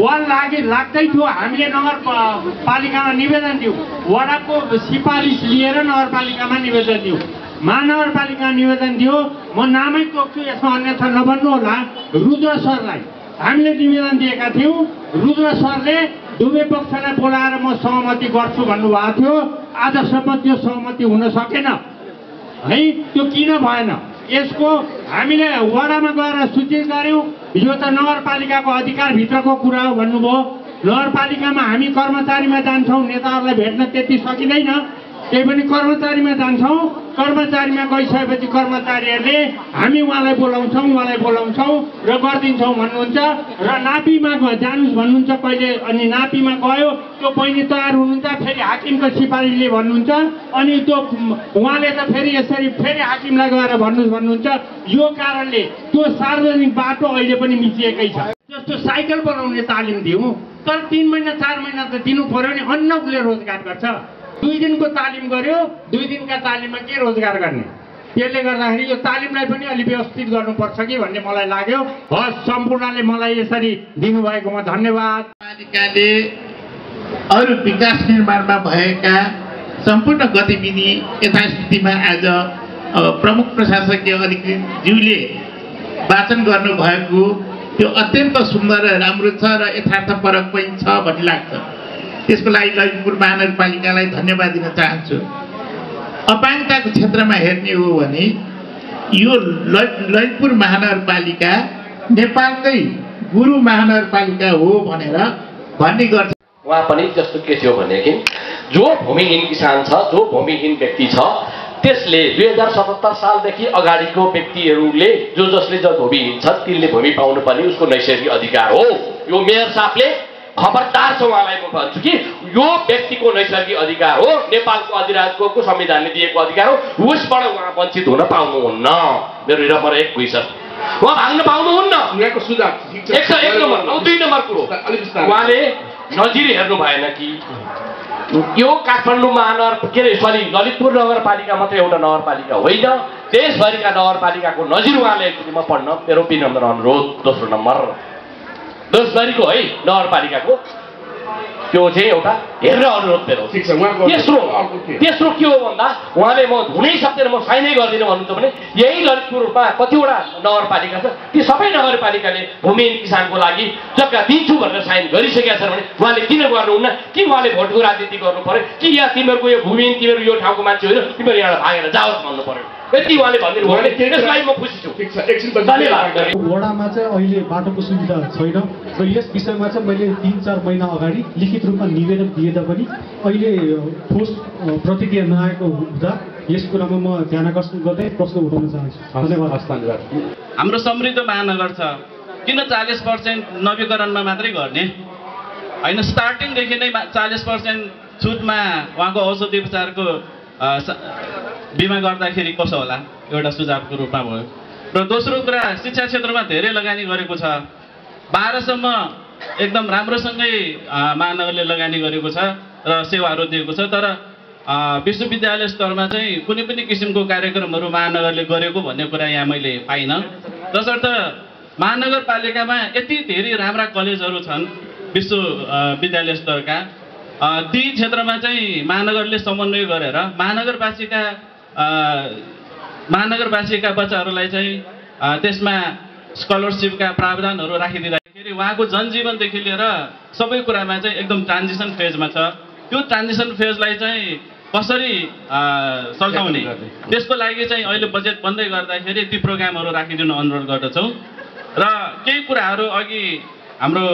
वाल लाग्दै थियो, हामीले नगरपालिकामा निवेदन दियौँ, वडाको सिफारिस लिएर नगरपालिकामा निवेदन दियौँ, महानगरपालिका निवेदन दियो। म नामै तोक्छु, यसमा अन्यथा नभन्नु होला। रुद्र सरलाई हामीले निवेदन दिएका थियौँ, रुद्र सरले दुवै पक्षलाई बोलाएर म सहमति गर्छु भन्नुभएको थियो। आजसम्म त्यो सहमति हुन सकेन है। त्यो किन भएन यसको हामीले वडामा गएर सूचित गऱ्यौँ। यो त नगरपालिकाको अधिकारभित्रको कुरा हो भन्नुभयो। नगरपालिकामा हामी कर्मचारीमा जान्छौँ, नेताहरूलाई भेट्न त्यति सकिँदैन, त्यही पनि कर्मचारीमा जान्छौँ। कर्मचारीमा गइसकेपछि कर्मचारीहरूले हामी उहाँलाई बोलाउँछौँ र गरिदिन्छौँ भन्नुहुन्छ र नापीमा जानुहोस् भन्नुहुन्छ कहिले, अनि नापीमा गयो त्यो बहिनी तयार हुनुहुन्छ, फेरि हाकिमको सिफारिसले भन्नुहुन्छ, अनि त्यो उहाँले त फेरि यसरी फेरि हाकिमलाई गएर भन्नुहुन्छ। यो कारणले त्यो सार्वजनिक बाटो अहिले पनि मिचिएकै छ। जस्तो साइकल बनाउने तालिम दिउँ, तर 3 महिना 4 महिना त दिनु पर्यो नि, अन्न उसले रोजगार गर्छ। 2 दिनको तालिम गर्यो, 2 दिनका तालिममा के रोजगार गर्ने? त्यसले गर्दाखेरि यो तालिमलाई पनि अलि व्यवस्थित गर्नुपर्छ कि भन्ने मलाई लाग्यो। हस्, सम्पूर्णले मलाई यसरी दिनुभएकोमा धन्यवाद। पालिकाले अरू विकास निर्माणमा भएका सम्पूर्ण गतिविधि यथास्थितिमा आज प्रमुख प्रशासकीय अधिकारीज्यूले वाचन गर्नुभएको त्यो अत्यन्त सुन्दर र राम्रो छ र यथार्थपरक पनि छ भन्ने लाग्छ। त्यसको लागि ललितपुर महानगरपालिकालाई धन्यवाद दिन चाहन्छु। अपाङ्गताको क्षेत्रमा हेर्ने हो भने यो ललितपुर महानगरपालिका नेपालकै गुरु महानगरपालिका हो भनेर भन्ने गर्छ। उहाँ पनि जस्तो के थियो भनेदेखि जो भूमिहीन किसान छ, जो भूमिहीन व्यक्ति छ, त्यसले 2077 सालदेखि अगाडिको व्यक्तिहरूले जसले भूमिहीन छ तिनले भूमि पाउनुपर्ने उसको नैसर्गिक अधिकार हो। यो मेयर साहबले खबरदार छ, उहाँलाई म भन्छु कि यो व्यक्तिको नैसर्गिक अधिकार हो, नेपालको अधिराजको संविधानले दिएको अधिकार हो, उसबाट उहाँ वञ्चित हुन पाउनुहुन्न। मेरो नम्बर 1 भइसक्यो, उहाँ भाग्न पाउनुहुन्न। यहाँको सुझाव 1 नम्बर। 2 नम्बर कुरो उहाँले नजिर हेर्नु भएन कि यो काठमाडौँ ललितपुर नगरपालिका मात्रै एउटा नगरपालिका होइन, देशभरिका नगरपालिकाको नजिर उहाँले एकचोटि म पढ्न मेरो विनम्र अनुरोध। दोस्रो नम्बर देशभरिको है नगरपालिकाको त्यो चाहिँ एउटा हेरेर अनुरोध मेरो। तेस्रो के हो भन्दा उहाँले म हुनै सक्दैन, म साइनै गर्दिनँ भन्नुहुन्छ भने यही ललितपुरमा कतिवटा नगरपालिका छ, ती सबै नगरपालिकाले भूमिहीन किसानको लागि जग्गा दिन्छु भनेर साइन गरिसकेका छन् भने उहाँले किन गर्नुहुन्न? कि उहाँले भोटको राजनीति गर्नु पर्यो कि या तिमीहरूको यो भूमिहीन तिमीहरू यो ठाउँको मान्छे होइन, तिमीहरू यहाँ भागेर जाओस् भन्नु पर्यो? यति उहाँले भनिदिनु भयो भने त्यसलाई म खुसी छु। वडामा चाहिँ अहिले बाटोको सुविधा छैन र यस विषयमा चाहिँ मैले 3-4 महिना अगाडि लिखित रूपमा निवेदन दिए तापनि अहिले ठोस प्रतिक्रिया नआएको हुँदा यस कुरामा म ध्यान आकर्षण गर्दै प्रश्न उठाउन चाहन्छु। धन्यवाद। हाम्रो समृद्ध महानगर छ, किन 40% नवीकरणमा मात्रै गर्ने होइन? स्टार्टिङदेखि नै 40% छुटमा उहाँको औषधि उपचारको बिमा गर्दाखेरि कसो होला, एउटा सुझावको रूपमा भयो। र दोस्रो कुरा, शिक्षा क्षेत्रमा धेरै लगानी गरेको छ, 12 सम्म एकदम राम्रोसँगै महानगरले लगानी गरेको छ र सेवाहरू दिएको छ, तर विश्वविद्यालय स्तरमा चाहिँ कुनै पनि किसिमको कार्यक्रमहरू महानगरले गरेको भन्ने कुरा यहाँ मैले पाइनँ। तसर्थ महानगरपालिकामा यति धेरै राम्रा कलेजहरू छन् विश्वविद्यालय स्तरका, ती क्षेत्रमा चाहिँ महानगरले समन्वय गरेर महानगरवासीका बच्चाहरूलाई चाहिँ त्यसमा स्कलरसिपका प्रावधानहरू राखिदिँदाखेरि उहाँको जनजीवनदेखि लिएर सबै कुरामा चाहिँ एकदम ट्रान्जिसन फेजमा छ। त्यो ट्रान्जिसन फेजलाई चाहिँ कसरी सल्टाउने त्यसको लागि चाहिँ अहिले बजेट बन्दै गर्दाखेरि ती प्रोग्रामहरू राखिदिनु अनुरोध गर्दछौँ। र केही कुराहरू अघि हाम्रो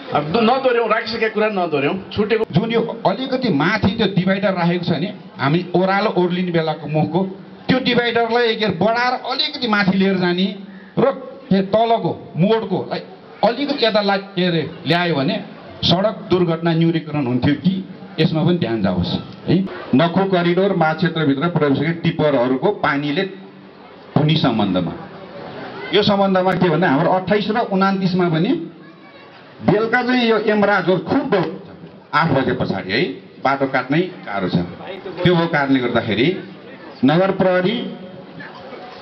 नदोर्यौँ, राखिसकेका कुरा नदोर्यौँ, छुटेको जुन यो अलिकति माथि त्यो डिभाइडर राखेको छ नि हामी ओह्रालो ओर्लिने बेलाको मुखको त्यो डिभाइडरलाई एकखेर बढाएर अलिकति माथि लिएर जाने र तलको मोडको अलिकति यता के अरे ल्यायो भने सडक दुर्घटना न्यूनीकरण हुन्थ्यो कि यसमा पनि ध्यान जाओस् है। नखो करिडोर माग क्षेत्रभित्र प्रवेश गरी टिप्परहरूको पानीले हुने सम्बन्धमा यो सम्बन्धमा के भन्दा हाम्रो 28 र 29 मा पनि बेलुका चाहिँ यो एमराजोर खुब 8 बजे पछाडि है बाटो काट्नै गाह्रो छ। त्यो भएको कारणले गर्दाखेरि नगर प्रहरी,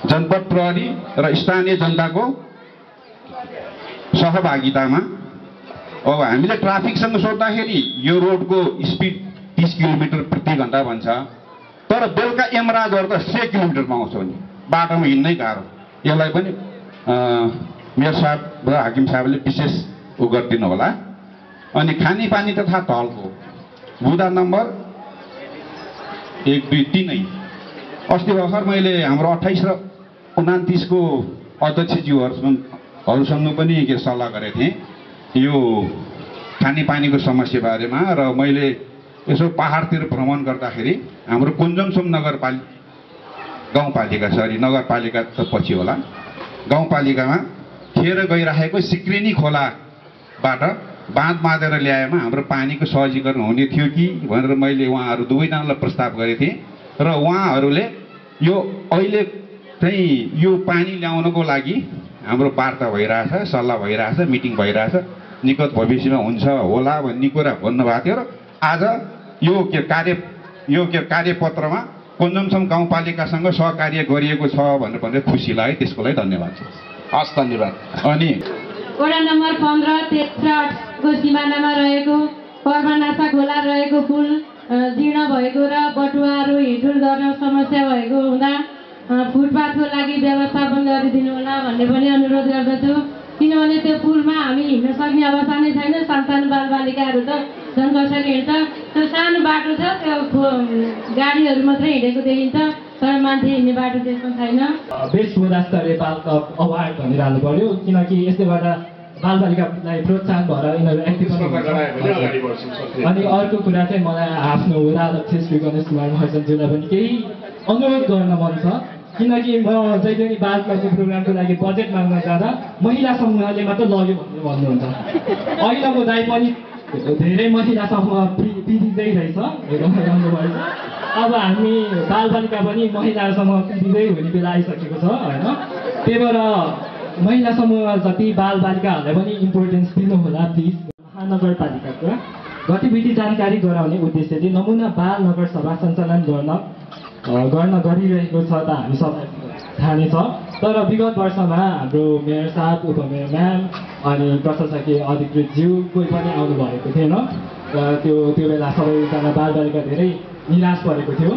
जनपद प्रहरी र स्थानीय जनताको सहभागितामा अब हामीले ट्राफिकसँग सोद्धाखेरि यो रोडको स्पिड 30 किलोमिटर प्रति घन्टा भन्छ, तर बेलुका एमराजहरू त 100 किलोमिटरमा आउँछ भने बाटोमा हिँड्नै गाह्रो। यसलाई पनि मेयर साहब र हाकिम साहबले विशेष गरिदिनु होला। अनि खानेपानी तथा ढलको बुदा नम्बर 1, 2, 3 अस्ति भर्खर मैले हाम्रो 28 र 29 को अध्यक्षज्यूहरूसँग पनि के सल्लाह गरेको थिएँ यो खानेपानीको समस्या बारेमा। र मैले यसो पहाडतिर भ्रमण गर्दाखेरि हाम्रो कुञ्जमसोम नगरपालिका त पछि होला, गाउँपालिकामा खेर गइरहेको सिक्रिनी खोलाबाट बाँध बाँधेर ल्याएमा हाम्रो पानीको सहजीकरण हुने थियो कि भनेर मैले उहाँहरू दुवैजनालाई प्रस्ताव गरेको थिएँ। र उहाँहरूले यो अहिले चाहिँ यो पानी ल्याउनको लागि हाम्रो वार्ता भइरहेछ, सल्लाह भइरहेछ, मिटिङ भइरहेछ, निकट भविष्यमा हुन्छ होला भन्ने कुरा भन्नुभएको थियो। र आज यो कार्यपत्रमा कुञ्जमसोम गाउँपालिकासँग सहकार्य गरिएको छ भनेर खुसी लाग्यो, त्यसको लागि धन्यवाद। हस्, धन्यवाद। अनि वडा नम्बर 15 तेस्रा को सिमानामा रहेको कर्मानासा खोला रहेको पुल जीर्ण भएको र बटुवाहरू हिँडडुल गर्न समस्या भएको हुँदा फुटपाथको लागि व्यवस्थापन गरिदिनु होला भन्ने पनि अनुरोध गर्दछु। किनभने त्यो पुलमा हामी हिँड्न सक्ने अवस्था नै छैन। सानो बालबालिकाहरू त झन् कसरी हिँड्छ, त्यो सानो बाटो छ, त्यो गाडीहरू मात्रै हिँडेको देखिन्छ, तर मान्छे हिँड्ने बाटो त्यसमा छैन। बेस्ट गुणस्तरीय बाल अवार्ड भनिरहनु पर्यो, किनकि यसबाट बालबालिकालाई प्रोत्साहन भएर यिनीहरू एक्टिभ हुन्छ। अनि अर्को कुरा चाहिँ मलाई आफ्नो वडाध्यक्ष श्री गणेश कुमार महर्जनज्यूलाई पनि केही अनुरोध गर्न मन छ, किनकि म जहिले पनि बाल क्लबको प्रोग्रामको लागि बजेट माग्न जाँदा महिला समूहले मात्र लग्यो भनेर भन्नुहुन्छ। अहिलेको दाइ पनि धेरै महिला समूह पिँधिँदै रहेछ, भन्नुभएछ। अब हामी बालबालिका पनि महिला समूह पिँधिँदै हुने बेला आइसकेको छ होइन। त्यही भएर महिला समूह जति बालबालिकाहरूलाई पनि इम्पोर्टेन्स दिनु होला प्लिज। महानगरपालिकाको गतिविधि जानकारी गराउने उद्देश्यले नमुना बाल नगर सभा सञ्चालन गर्न गरिरहेको छ त हामी सबै थाहा नै छ। तर विगत वर्षमा हाम्रो मेयर साहब, उपमेयर म्याम अनि प्रशासकीय अधिकृत ज्यू कोही पनि आउनु भएको थिएन। र त्यो बेला सबैजना बालबालिका धेरै निराश परेको थियो।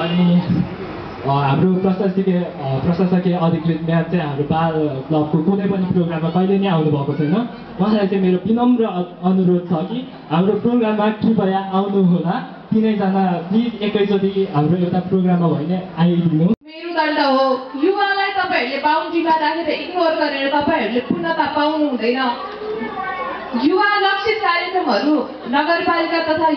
अनि हाम्रो प्रशासकीय अधिकृत म्याम चाहिँ हाम्रो बाल क्लबको कुनै पनि प्रोग्राममा कहिले नै आउनु भएको छैन। उहाँलाई चाहिँ मेरो विनम्र अनुरोध छ कि हाम्रो प्रोग्राममा कृपया आउनु होला। तिनैजना प्लिज एकैचोटि हाम्रो एउटा प्रोग्राममा भइ नै आइदिनु। मेरुदण्ड हो, युवालाई तपाईँहरूले बाउन्ड्रीमा राखेर इग्नोर गरेर तपाईँहरूले पूर्णता पाउनु हुँदैन। युवा लक्षित कार्यक्रमहरू नगरपालिका तथा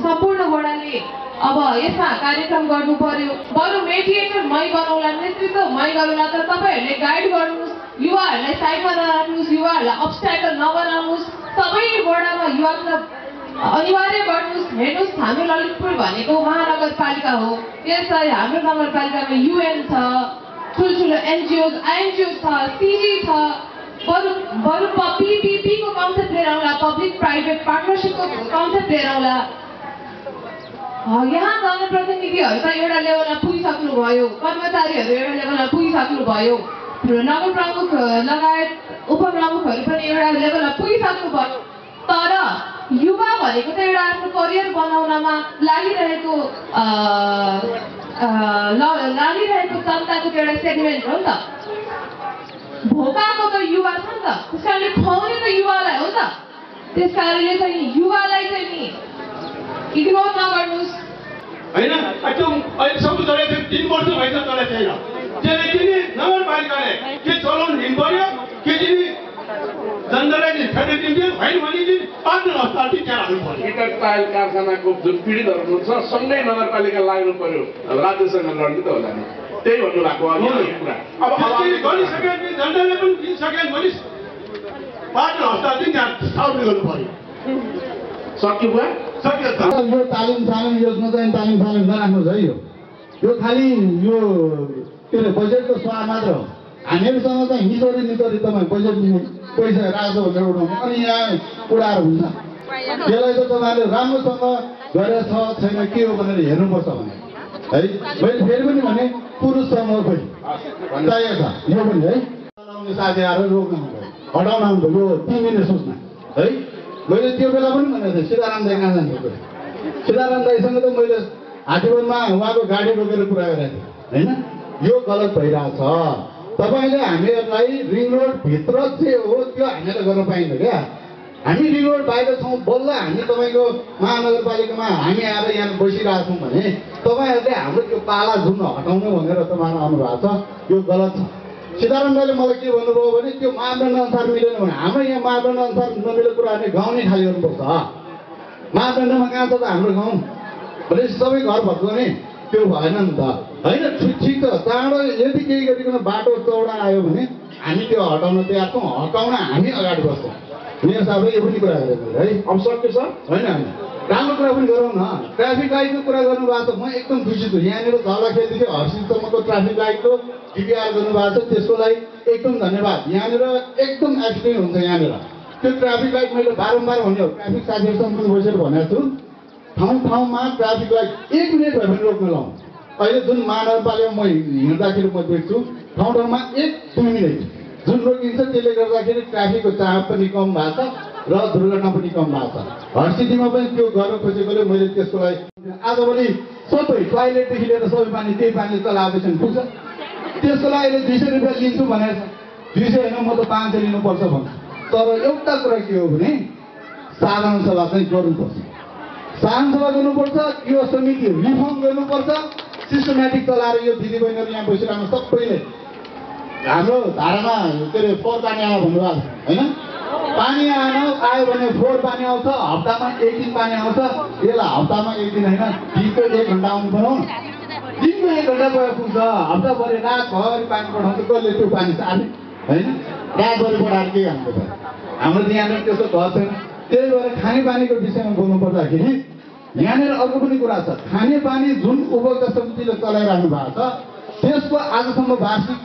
सम्पूर्ण वडाले अब यसमा कार्यक्रम गर्नु पर्यो। बरु मेडिएटर मै बनाउला, नेतृत्व मै गरौँला, तर तपाईँहरूले गाइड गर्नुहोस्, युवाहरूलाई साइडमा नराख्नुहोस्, युवाहरूलाई अब्स्ट्याकल नबनाउनुहोस्। सबै वडामा युवा क्लब अनिवार्य गर्नुहोस्। हेर्नुहोस्, हाम्रो ललितपुर भनेको महानगरपालिका हो, त्यसलाई हाम्रो नगरपालिकामा युएन छ, ठुल्ठुलो एनजिओज आइएनजिओज छ, सिजी छ। बरु पिपिपीको कन्सेप्ट लिएर आउँला, पब्लिक प्राइभेट पार्टनरसिपको कन्सेप्ट लिएर आउँला। यहाँ जनप्रतिनिधिहरू त एउटा लेभलमा पुगिसक्नु भयो, कर्मचारीहरू एउटा लेभलमा पुगिसक्नु भयो, नगर प्रमुख लगायत उपप्रमुखहरू पनि एउटा लेभलमा पुगिसक्नु भयो। तर युवा भनेको त एउटा आफ्नो करियर बनाउनमा लागिरहेको जनताको एउटा सेगमेन्ट हो नि त। भोकाको त युवा छ नि त, त्यस कारणले खुवाउने त युवालाई हो नि त। त्यस कारणले चाहिँ युवालाई चाहिँ नि इग्नोर नगर्नुहोस्। त्यो अहिलेसम्म चलेको थियो 3 वर्ष भइसक्यो चलेको छैन त्यसले किन नगरपालिकाले के चलाउनु दिनु पर्यो के चाहिँ जनतालाई फेरि दिन्थ्यो होइन भने पार्टनर अस्पताल त्यहाँ राख्नु पर्यो इटर टाइल कारखानाको जुन पीडितहरू हुनुहुन्छ सँगै नगरपालिका लाग्नु पर्यो राज्यसँग लड्ने त होला नि त्यही भन्नु भएको कुरा अब गरिसकेपछि जनताले पनि दिइसकेन भने पार्टनर अस्पताल चाहिँ त्यहाँ स्थापना गर्नु पर्यो सक्यो बुवा सक्यो यो तालिम योजना चाहिँ तालिम नराख्नुहोस् है यो खालि यो के अरे बजेटको स्वाद मात्र हो हामीहरूसँग चाहिँ निचोरी तपाईँ बजेट पैसा राख्छ भनेर उठाउने अनि यहाँ उडाएर हुन्छ त्यसलाई त तपाईँले राम्रोसँग गरेर छ छैन के हो भनेर हेर्नुपर्छ भने है मैले फेरि पनि भने पुरुष समूह पनि चाहिएको छ यो पनि है चलाउने साथी आएर रोक्नु हटाउन आउनुभयो यो 3 महिना सोच्न है मैले त्यो बेला पनि भनेको थिएँ सीताराम दाई कहाँ जानु सीताराम दाईसँग त मैले हाटीवनमा उहाँको गाडी रोकेर कुरा गरेको थिएँ होइन यो गलत भइरहेछ तपाईँले हामीहरूलाई रिङ रोड भित्र जे हो त्यो हामीले गर्न पाइन्छ क्या हामी रिङ रोड बाहिर छौँ बल्ल हामी तपाईँको महानगरपालिकामा हामी आएर यहाँ बसिरहेको छौँ भने तपाईँहरूले हाम्रो त्यो पाला जुन हटाउनु भनेर तपाईँहरू आउनुभएको छ यो गलत छ सीताराम दाईले मलाई के भन्नुभयो भने त्यो मापदण्ड अनुसार मिलेन भने हाम्रो यहाँ मापदण्ड अनुसार नमिलेको कुराहरूले गाउँ नै खाली गर्नुपर्छ मापदण्डमा कहाँ छ त हाम्रो गाउँ भने सबै घर भत्काउने त्यो भएन नि त होइन ठिक छ चाँडो यदि केही गरिकन बाटो चौडा आयो भने हामी त्यो हटाउन तयार छौँ हटाउन हामी अगाडि बस्छौँ मेरो साहबले यो पनि कुरा गरेको है अब सक्यो सर होइन राम्रो कुरा पनि गरौँ न ट्राफिक लाइटको कुरा गर्नुभएको छ म एकदम खुसी छु यहाँनिर झलखेलदेखि हर्सिलसम्मको ट्राफिक लाइटको डिपिआर गर्नुभएको छ त्यसको लागि एकदम धन्यवाद यहाँनिर एकदम एक्सिडेन्ट हुन्छ यहाँनिर त्यो ट्राफिक लाइट मैले बारम्बार भने हो ट्राफिक साथीहरूसँग पनि बसेर भनेको छु ठाउँमा ट्राफिक लाइट 1 मिनट भए पनि रोक्न लाउँ अहिले जुन महानगरपालिकामा म हिँड्दाखेरि म देख्छु ठाउँमा 1-2 मिनट जुन रोकिन्छ त्यसले गर्दाखेरि ट्राफिकको चाप पनि कम भएको छ र दुर्घटना पनि कम भएको छ हरसिटीमा पनि त्यो गर्न खोजेकोले मैले त्यसको लागि आजभोलि सबै टोयलेटदेखि लिएर सबै पानी त्यही पानी चलाएपछि पुग्छ त्यसको लागि अहिले 200 रुपियाँ लिन्छु भनेर 200 होइन म त 500 लिनुपर्छ भन्छ तर एउटा कुरा के हो भने साधारण सभा चाहिँ गर्नुपर्छ साधारण सभा गर्नुपर्छ यो समिति रिफर्म गर्नुपर्छ सिस्टमेटिक चलाएर यो दिदीबहिनीहरू यहाँ बसिरहनु सबैले हाम्रो धारामा के अरे फोहोर पानी आयो भन्नुभएको होइन पानी आयो भने फोहोर पानी आउँछ हप्तामा 1 दिन पानी आउँछ यसलाई हप्तामा 1 दिन होइन दिनको 1 घन्टा आउनु बनाउँ दिनको 1 घन्टा गएर पुग्छ हप्ताभरि रातभरि पानी पठाउँछ कसले त्यो पानी सार्ने होइन रातभरि पठाएर के गर्नु हाम्रो यहाँनिर त्यस्तो घर छैन त्यही भएर खानेपानीको विषयमा बोल्नु पर्दाखेरि यहाँनिर अर्को पनि कुरा छ खानेपानी जुन उपभोक्ता समितिले चलाइराख्नु भएको छ त्यसको आजसम्म वार्षिक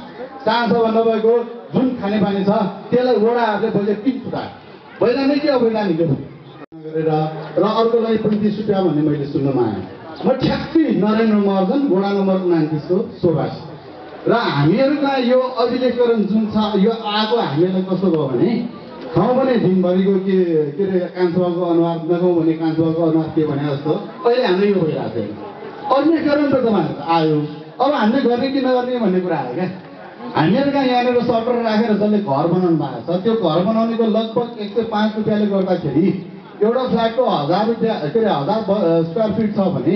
चाहसभा नभएको जुन खानेपानी छ त्यसलाई वडाहरूले बजेट किन फुटायो वैधानिक कि अवैधानिक गरेर र अर्कोलाई 35 रुपियाँ भन्ने मैले सुन्नमा आएँ म ठ्याक्कै नरेन्द्र महर्जन वडा नम्बर 29 को सोभाष र हामीहरूका यो अभिलेखकरण जुन छ यो आएको हामीलाई कस्तो भयो भने खाउँ भने दिनभरिको के अरे कान्छुवाको अनुहार नखाउँ भने कान्छुवाको अनुहार के भने जस्तो अहिले हाम्रो यो भइरहेको छैन अभिलेखकरण त तपाईँहरूको आयो अब हामीले गर्ने कि नगर्ने भन्ने कुरा आयो क्या हामीहरूका यहाँनिर सटर राखेर जसले घर बनाउनु भएको छ त्यो घर बनाउनेको लगभग 105 रुपियाँले गर्दाखेरि एउटा फ्ल्याटको 1000 रुपियाँ के अरे 1000 स्क्वायर फिट छ भने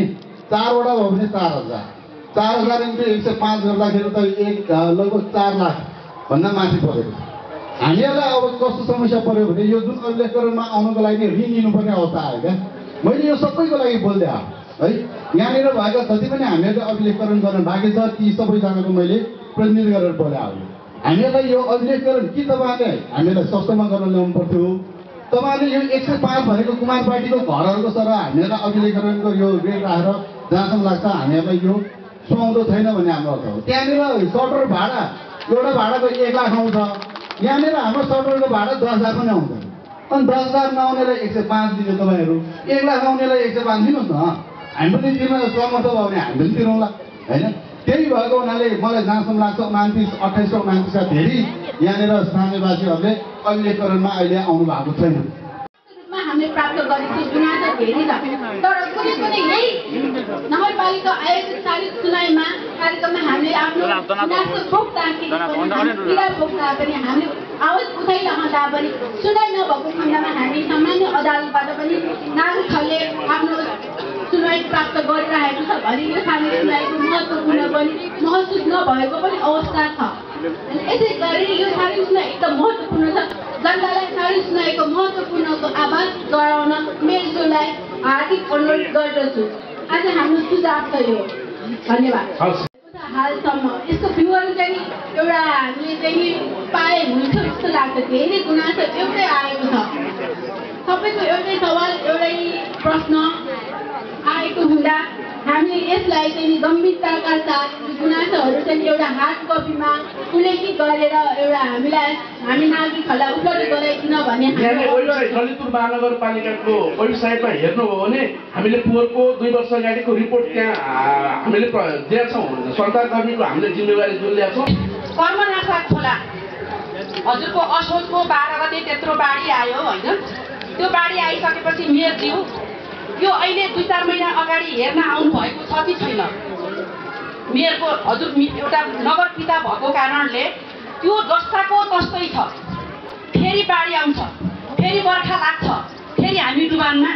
4 वटा भयो भने 4000 इन्टु 105 गर्दाखेरि त लगभग 4 लाख भन्दा माथि परेको हामीहरूलाई अब कस्तो समस्या पर्यो भने यो जुन अभिलेखकरणमा आउनको लागि ऋण लिनुपर्ने अवस्था आयो क्या मैले यो सबैको लागि बोल्दै है यहाँनिर भएका जति पनि हामीहरूले अभिलेखकरण गर्न बाँकी छ ती सबैजनाको मैले प्रतिनिधि गरेर बोले हामीहरूलाई यो अभिलेखकरण कि तपाईँले हामीलाई सस्तोमा गर्न ल्याउनु पर्थ्यो तपाईँले यो 105 भनेको कुमार पार्टीको घरहरूको सर हामीहरूलाई अभिलेखकरणको यो रेट राखेर जहाँसम्म लाग्छ हामीहरूलाई यो सुहाउँदो छैन भन्ने हाम्रो अर्थ हो त्यहाँनिर सटर भाडा एउटा भाडाको 1 लाख आउँछ यहाँनिर हाम्रो सटरको भाडा 10,000 पनि आउँदैन अनि 10,000 नआउनेलाई 105 दिने तपाईँहरू 1 लाख आउनेलाई 105 दिनुहोस् न हामी पनि तिर्न समर्थ भयो भने हामी पनि तिरौँला होइन त्यही भएको हुनाले मलाई जहाँसम्म लाग्छ 2829 का धेरै यहाँनिर स्थानीयवासीहरूले अभिलेखकरणमा अहिले आउनु भएको छैन हामीले प्राप्त गरेको गुनासो धेरै छ तर कुनै पनि यही नगरपालिका आयोजित चालिस चुनावमा कार्यक्रममा हामीले आफ्नो गुनासो पोख्दा पनि हामीले आवाज उठाइरहँदा पनि सुनाइ नभएको खण्डमा हामी सामान्य अदालतबाट पनि नागरिकहरूले आफ्नो सुनवाई प्राप्त गरिरहेको छ भने यो सामाजिक सुनवाईको महत्त्वपूर्ण पनि महसुस नभएको पनि अवस्था छ। यसै गरी यो सामाजिक सुनवाई एकदम महत्त्वपूर्ण छ। जनतालाई सामाजिक सुनवाईको महत्त्वपूर्णको आभास गराउन मेजोलाई हार्दिक अनुरोध गर्दछु। आज हाम्रो सुझाव छ यो। धन्यवाद। हालसम्म यसको विवरण चाहिँ एउटा हामीले चाहिँ पाए हुन्छ जस्तो लाग्छ। धेरै गुनासो एउटै आएको छ। सबैको एउटै सवाल एउटै प्रश्न आएको हुँदा हामीले यसलाई चाहिँ गम्भीरताका साथ गुनासोहरू चाहिँ एउटा हार्ड कपीमा उल्लेखित गरेर एउटा हामी नागरिकहरूलाई उपलब्ध गराइदिन भन्ने ललितपुर महानगरपालिकाको वेबसाइटमा हेर्नु हो भने हामीले पोहोरको 2 वर्ष अगाडिको रिपोर्ट त्यहाँ हामीले दिएका छौँ। सञ्चारकर्मीको हामीले जिम्मेवारी जुन ल्याएको छौँ। कर्मनाशा खोला हजुरको असोजको 12 गते त्यत्रो बाढी आयो होइन। त्यो बाढी आइसकेपछि मेयरज्यू यो अहिले 2-4 महिना अगाडि हेर्न आउनु भएको छ कि छैन? मेयरको हजुर एउटा नगर पिता भएको कारणले त्यो जस्ताको तस्तै छ। फेरि बाढी आउँछ, फेरि बर्खा लाग्छ, फेरि हामी डुबानमा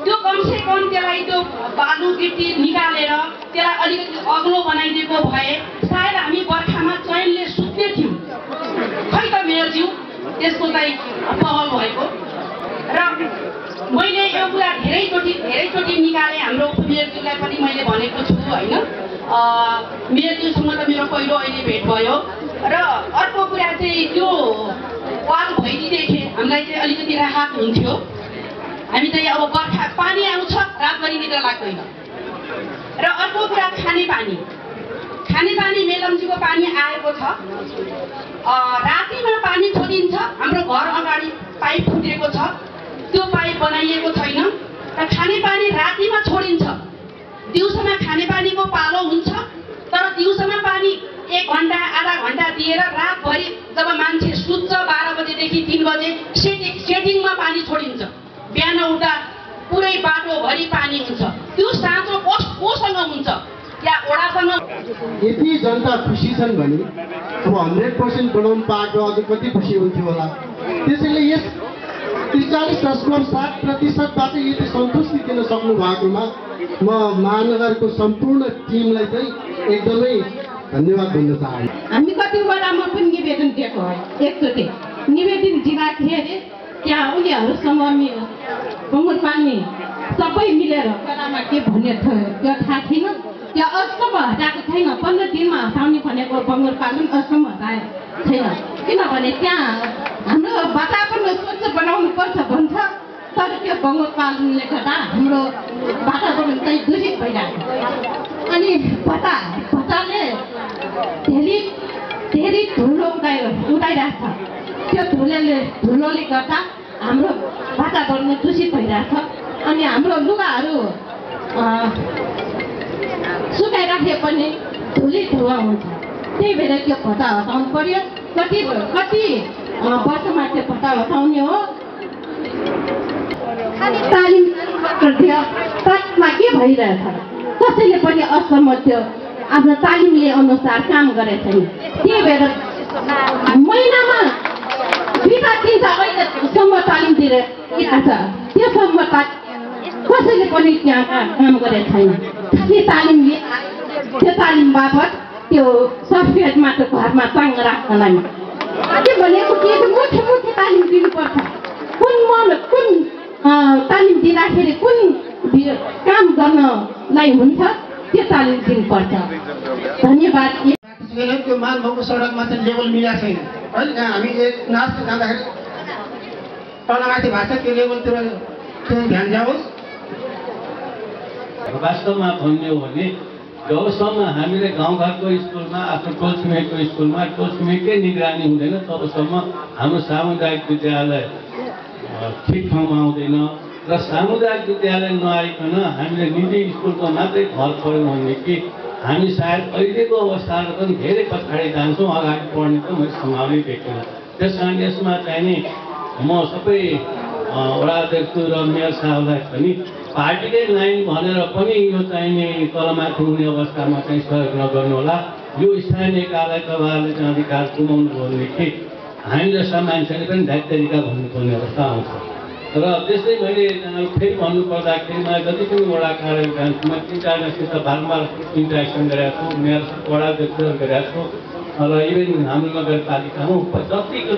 त्यो कमसे कम त्यसलाई त्यो बालु गिट्टी निकालेर त्यसलाई अलिकति अग्लो बनाइदिएको भए सायद हामी बर्खामा चैनले सुत्ने थियौँ। खै त मेयरज्यू त्यसको चाहिँ पहल भएको। र मैले यो कुरा धेरैचोटि निकालेँ। हाम्रो मेयरज्यूलाई पनि मैले भनेको छु होइन। मेयरज्यूसँग त मेरो पहिलो अहिले भेट भयो। र अर्को कुरा चाहिँ त्यो वाल भइदिएदेखि हामीलाई चाहिँ अलिकति राहत हुन्थ्यो। हामी चाहिँ अब बर्खा पानी आउँछ रातभरि निद्रा लाग्दैन। र अर्को कुरा खानेपानी मेलम्चीको पानी आएको छ। रातिमा पानी छोडिन्छ। हाम्रो घर अगाडि पाइप फुटेको छ, त्यो पाइप बनाइएको छैन। र खानेपानी रातिमा छोडिन्छ। दिउँसोमा खानेपानीको पालो हुन्छ, तर दिउँसोमा पानी 1 घन्टा आधा घन्टा दिएर रातभरि जब मान्छे सुत्छ 12 बजेदेखि 3 बजे सेटिङमा पानी छोडिन्छ। बिहान उठ्दा पुरै बाटोभरि पानी हुन्छ। त्यो साँचो कोसँग हुन्छ? या ओडासँग? यति जनता खुसी छन् भने अब 100% बनाउनु पाएको अझ कति खुसी हुन्थ्यो होला। त्यसैले यस 43.7% यति सन्तुष्टि दिन सक्नु भएकोमा म महानगरको सम्पूर्ण टिमलाई चाहिँ एकदमै धन्यवाद भन्न चाहन्छु। हामी कति बेलामा पनि निवेदन दिएको हो। एकचोटि निवेदन दिँदाखेरि त्यहाँ उनीहरूसँग बङ्गुर पाल्ने सबै मिलेर बेलामा के भन्ने थियो त्यो थाहा थिएन। त्यो अझसम्म हटाएको छैन। 15 दिनमा हटाउने भनेको बङ्गुर पाल्नु अझसम्म हटाएको छैन। किनभने त्यहाँ हाम्रो वातावरण स्वच्छ बनाउनु पर्छ भन्छ, तर त्यो बङ्गुर पाल्नुले गर्दा हाम्रो वातावरण चाहिँ दूषित भइरहेको छ। अनि भट्टाले धेरै धुलो उडाइरहेको छ। त्यो धुलोले गर्दा हाम्रो वातावरण दूषित भइरहेको छ। अनि हाम्रो लुगाहरू सुकाइराखे पनि धुवा हुन्छ। त्यही भएर त्यो भत्ता हटाउनु पर्यो। कति वर्षमा त्यो भत्ता हटाउने हो? तालिम तालिममा के भइरहेछ? कसैले पनि असहमत थियो। आफ्नो तालिमले अनुसार काम गरेको छैन। त्यही भएर महिनामा 2-3 अहिलेसम्म तालिम दिइरहेको छ। त्योसम्म कसैले पनि त्यहाँ काम गरेको छैन। त्यो तालिम बापत त्यो सफ्टवेयरमा त्यो घरमा चाङ राख्नलाई के भनेको के मुठी तालिम दिनुपर्छ। कुन तालिम दिँदाखेरि कुन काम गर्नलाई हुन्छ त्यो तालिम दिनुपर्छ। धन्यवाद। त्यो मालभाउको सडकमा चाहिँ लेभल मिलाएको छैन है। हामी एक नाच्न जाँदाखेरि तलमाथि भएको छ, त्यो लेभलतिर चाहिँ ध्यान जाओस्। वास्तवमा भन्ने हो भने जबसम्म हामीले गाउँघरको स्कुलमा आफ्नो टोल छिमेकको स्कुलमा टोल छिमेककै निगरानी हुँदैन तबसम्म हाम्रो सामुदायिक विद्यालय ठिक ठाउँमा आउँदैन। र सामुदायिक विद्यालय नआइकन हामीले निजी स्कुलको मात्रै भर पऱ्यौँ भने कि हामी सायद अहिलेको अवस्थाहरू पनि धेरै पछाडि जान्छौँ। अगाडि बढ्ने त मैले सम्भावनै देख्दिनँ। त्यस कारण यसमा चाहिँ नि म सबै वडा अध्यक्ष र मेयर साहबलाई पनि पार्टीकै लाइन भनेर पनि यो चाहिने तलमाथि हुने अवस्थामा चाहिँ सहयोग नगर्नु होला। यो स्थानीय निकायलाई तपाईँहरूले चाहिँ अधिकार गुमाउनु भयो भने कि हामी जस्ता मान्छेले पनि दायित्व भन्नुपर्ने अवस्था आउँछ। र त्यस्तै मैले फेरि भन्नुपर्दाखेरिमा जति पनि वडा कार्यक्रममा 3-4जनासित बारम्बार इन्ट्रेक्सन गरेको छु, मेयर वडा अध्यक्ष गरेको छु र इभेन हाम्रो नगरपालिकामा जतिको